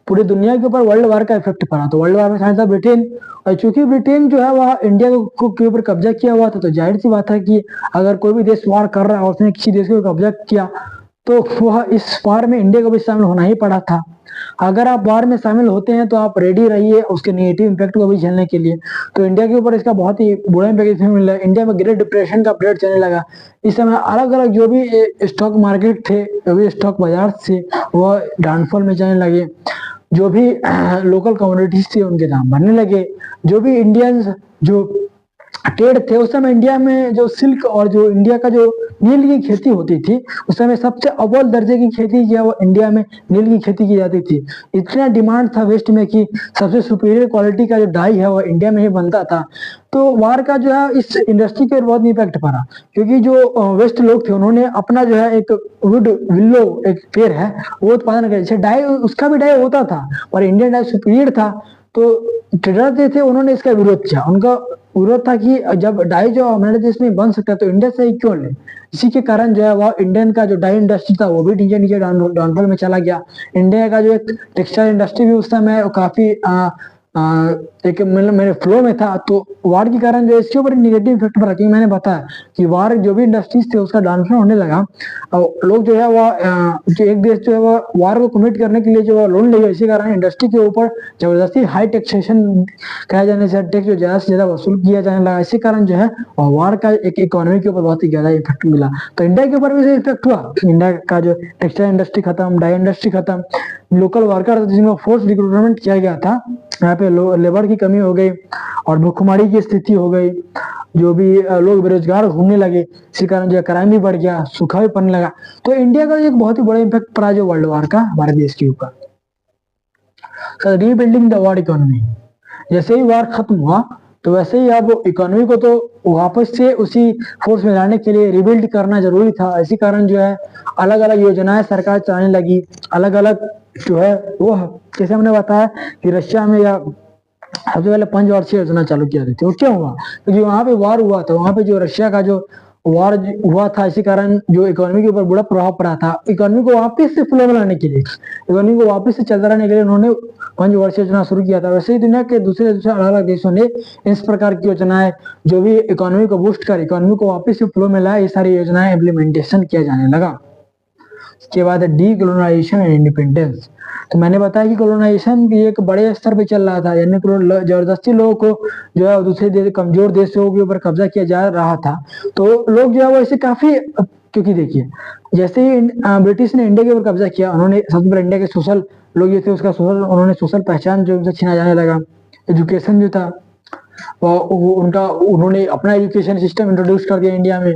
पूरी दुनिया के ऊपर वर्ल्ड वार का इफेक्ट पड़ा। तो वर्ल्ड वार में शायद था ब्रिटेन, और चूंकि ब्रिटेन जो है वह इंडिया को के ऊपर कब्जा किया हुआ था, तो जाहिर सी बात है कि अगर कोई भी देश वार कर रहा है और उसने किसी देश के ऊपर कब्जा किया तो वह इस वार में इंडिया को भी शामिल होना ही पड़ा था। अगर आप वार में शामिल होते हैं तो आप रेडी रहिए उसके नेगेटिव इम्पैक्ट को भी झेलने के लिए। तो इंडिया के ऊपर इसका बहुत ही बुरा इम्पैक्ट मिल रहा है। इंडिया में ग्रेट डिप्रेशन का पीरियड चलने लगा। इस समय अलग अलग जो भी स्टॉक मार्केट थे, जो भी स्टॉक बाजार थे, वह डाउनफॉल में जाने लगे। जो भी लोकल कम्युनिटीज थी उनके दाम बढ़ने लगे। जो भी इंडियंस जो ट्रेड थे उस समय इंडिया में जो सिल्क और जो इंडिया का जो नील की खेती होती थी, उस समय सबसे अव्वल दर्जे की खेती जो वो इंडिया में नील की खेती की जाती थी। इतना डिमांड था वेस्ट में कि सबसे सुपीरियर क्वालिटी का जो डाई है वो इंडिया में ही बनता था। तो वार का जो है इस इंडस्ट्री के बहुत इम्पैक्ट पड़ा, क्योंकि जो वेस्ट लोग थे उन्होंने अपना जो है एक वुड विल्लो एक पेड़ है वो उत्पादन कर, जैसे डाई उसका भी डाई होता था पर इंडियन डाई सुपीरियर था। तो ट्रेडर जो थे उन्होंने इसका विरोध किया। उनका विरोध था कि जब डाई जो हमारे देश में बन सकता है तो इंडिया से ही क्यों ले। इसी के कारण जो है वह इंडियन का जो डाई इंडस्ट्री था वो भी नीचे नीचे डाउनफॉल में चला गया। इंडिया का जो एक टेक्सटाइल इंडस्ट्री भी उस समय काफी एक मतलब मेरे फ्लो में था। तो वार के कारण जो इसके ऊपर निगेटिव इफेक्ट पड़ा, क्योंकि मैंने बताया कि वार जो भी इंडस्ट्रीज थे उसका डाउनफॉल होने लगा। और लोग जो है वह जो एक देश जो है वह वार को कमिट करने के लिए जो है लोन लेगा, इसी कारण इंडस्ट्री के ऊपर जबरदस्ती हाई टैक्सेशन कहा जाने से टैक्स जो ज्यादा से ज्यादा वसूल किया जाने लगा। इसी कारण जो है वार का एक इकोनॉमी के ऊपर बहुत ही ज्यादा इफेक्ट मिला। तो इंडिया के ऊपर भी इफेक्ट हुआ। इंडिया का जो टेक्सटाइल इंडस्ट्री खत्म, डाई इंडस्ट्री खत्म, लोकल वर्कर जिनको फोर्स रिक्रूटमेंट किया गया था, यहाँ पे लेबर की कमी हो गई और भूखमरी की स्थिति हो गई। जो भी लोग बेरोजगार घूमने लगे, इसी कारण जो क्राइम भी बढ़ गया, सूखा भी पड़ने लगा। तो इंडिया का एक बहुत ही बड़ा इम्पैक्ट पड़ा जो वर्ल्ड वार का हमारे देश के ऊपर। रीबिल्डिंग द वर्ल्ड इकोनॉमी, जैसे ही वार खत्म हुआ तो वैसे ही अब इकोनॉमी को तो वापस से उसी फोर्स में लाने के लिए रिबिल्ड करना जरूरी था। इसी कारण जो है अलग अलग योजनाएं सरकार चलाने लगी। अलग अलग जो है वो, जैसे हमने बताया कि रशिया में या सबसे पहले पंचवार्षिक योजना चालू किया थी। वो क्यों हुआ? क्योंकि वहां पे वार हुआ था, वहां पे जो रशिया का जो वार हुआ था, इसी कारण जो इकोनॉमी के ऊपर बुरा प्रभाव पड़ा था। इकोनॉमी को वापस से फ्लो में लाने के लिए, इकोनॉमी को वापस से चलता रहने के लिए उन्होंने पंचवर्षीय योजना शुरू किया था। वैसे ही दुनिया के दूसरे अलग अलग देशों ने इस प्रकार की योजनाएं जो भी इकोनॉमी को बूस्ट कर, इकोनॉमी को वापस से फ्लो में लाए, ये सारी योजनाएं इम्प्लीमेंटेशन किया जाने लगा। उसके बाद डी कॉलोनाइजेशन एंड इंडिपेंडेंस। तो मैंने बताया कि कॉलोनाइजेशन भी एक बड़े स्तर पे चल रहा था, यानी जबरदस्ती लोगों को जो है दूसरे देश, कमजोर देशों के ऊपर कब्जा किया जा रहा था। तो लोग जो है वो ऐसे काफी, क्योंकि देखिए जैसे ही ब्रिटिश ने इंडिया के ऊपर कब्जा किया, उन्होंने सबसे पहले इंडिया के सोशल लोग जो थे उसका सोशल, उन्होंने सोशल पहचान जो उनसे छीना जाने लगा। एजुकेशन जो था उनका, उन्होंने अपना एजुकेशन सिस्टम इंट्रोड्यूस कर दिया इंडिया में।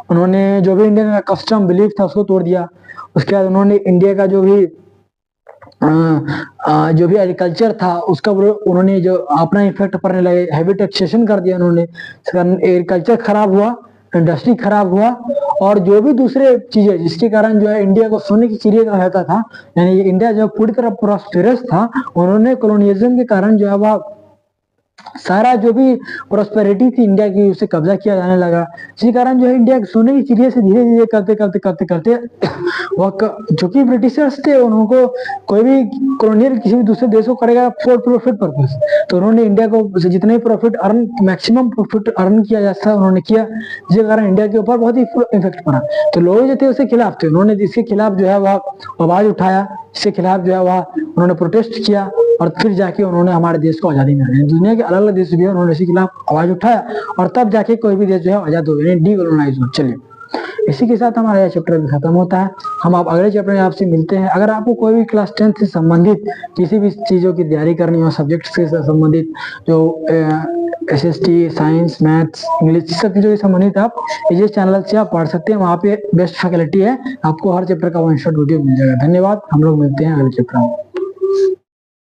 उन्होंने जो भी इंडियन का कस्टम बिलीफ था उसको तोड़ दिया। उसके बाद उन्होंने इंडिया का जो भी एग्रीकल्चर था उसका उन्होंने जो अपना इफेक्ट पड़ने लगे, हैवी टैक्सेशन कर दिया उन्होंने। एग्रीकल्चर खराब हुआ इंडस्ट्री खराब हुआ, और जो भी दूसरे चीजें जिसके कारण जो है इंडिया को सोने की चिड़िया का रहता था, यानी इंडिया जो पूरी तरह प्रॉस्पेरस था, उन्होंने कॉलोनियलिज्म के कारण जो है वह सारा जो भी प्रोस्पेरिटी थी इंडिया की उसे कब्जा किया जाने लगा। इसी कारण जो है इंडिया सोने की चिड़िया से धीरे धीरे करते करते करते करते जो कि ब्रिटिशर्स थे, उनको कोई भी कॉलोनियल किसी भी दूसरे देश को करेगा फॉर प्रॉफिट पर्पस, तो उन्होंने इंडिया को जितने profit earn maximum profit earn किया जा सकता उन्होंने किया, जिसके कारण इंडिया के ऊपर बहुत ही इफेक्ट पड़ा। तो लोग जो थे उसके खिलाफ थे, उन्होंने इसके खिलाफ जो है वह आवाज उठाया, इसके खिलाफ जो है वह उन्होंने प्रोटेस्ट किया, और फिर जाके उन्होंने हमारे देश को आजादी मिला। दुनिया के अलग अलग देश भी है, उन्होंने इसके खिलाफ आवाज उठाया, और तब जाके कोई भी देश जो है आजाद हो, यानी डीकोलोनाइज हो। चलिए, इसी के साथ हमारा यह चैप्टर भी खत्म होता है। हम आप अगले चैप्टर में आपसे मिलते हैं। अगर आपको कोई भी क्लास 10 से संबंधित किसी भी चीजों की तैयारी करनी हो, सब्जेक्ट से संबंधित, जो SST, साइंस, मैथ्स, इंग्लिश, सब चीजों से संबंधित आप इस चैनल से आप पढ़ सकते हैं। वहाँ पे बेस्ट फैकल्टी है, आपको हर चैप्टर का वन शॉट वीडियो मिल जाएगा। धन्यवाद, हम लोग मिलते हैं अगले चैप्टर में।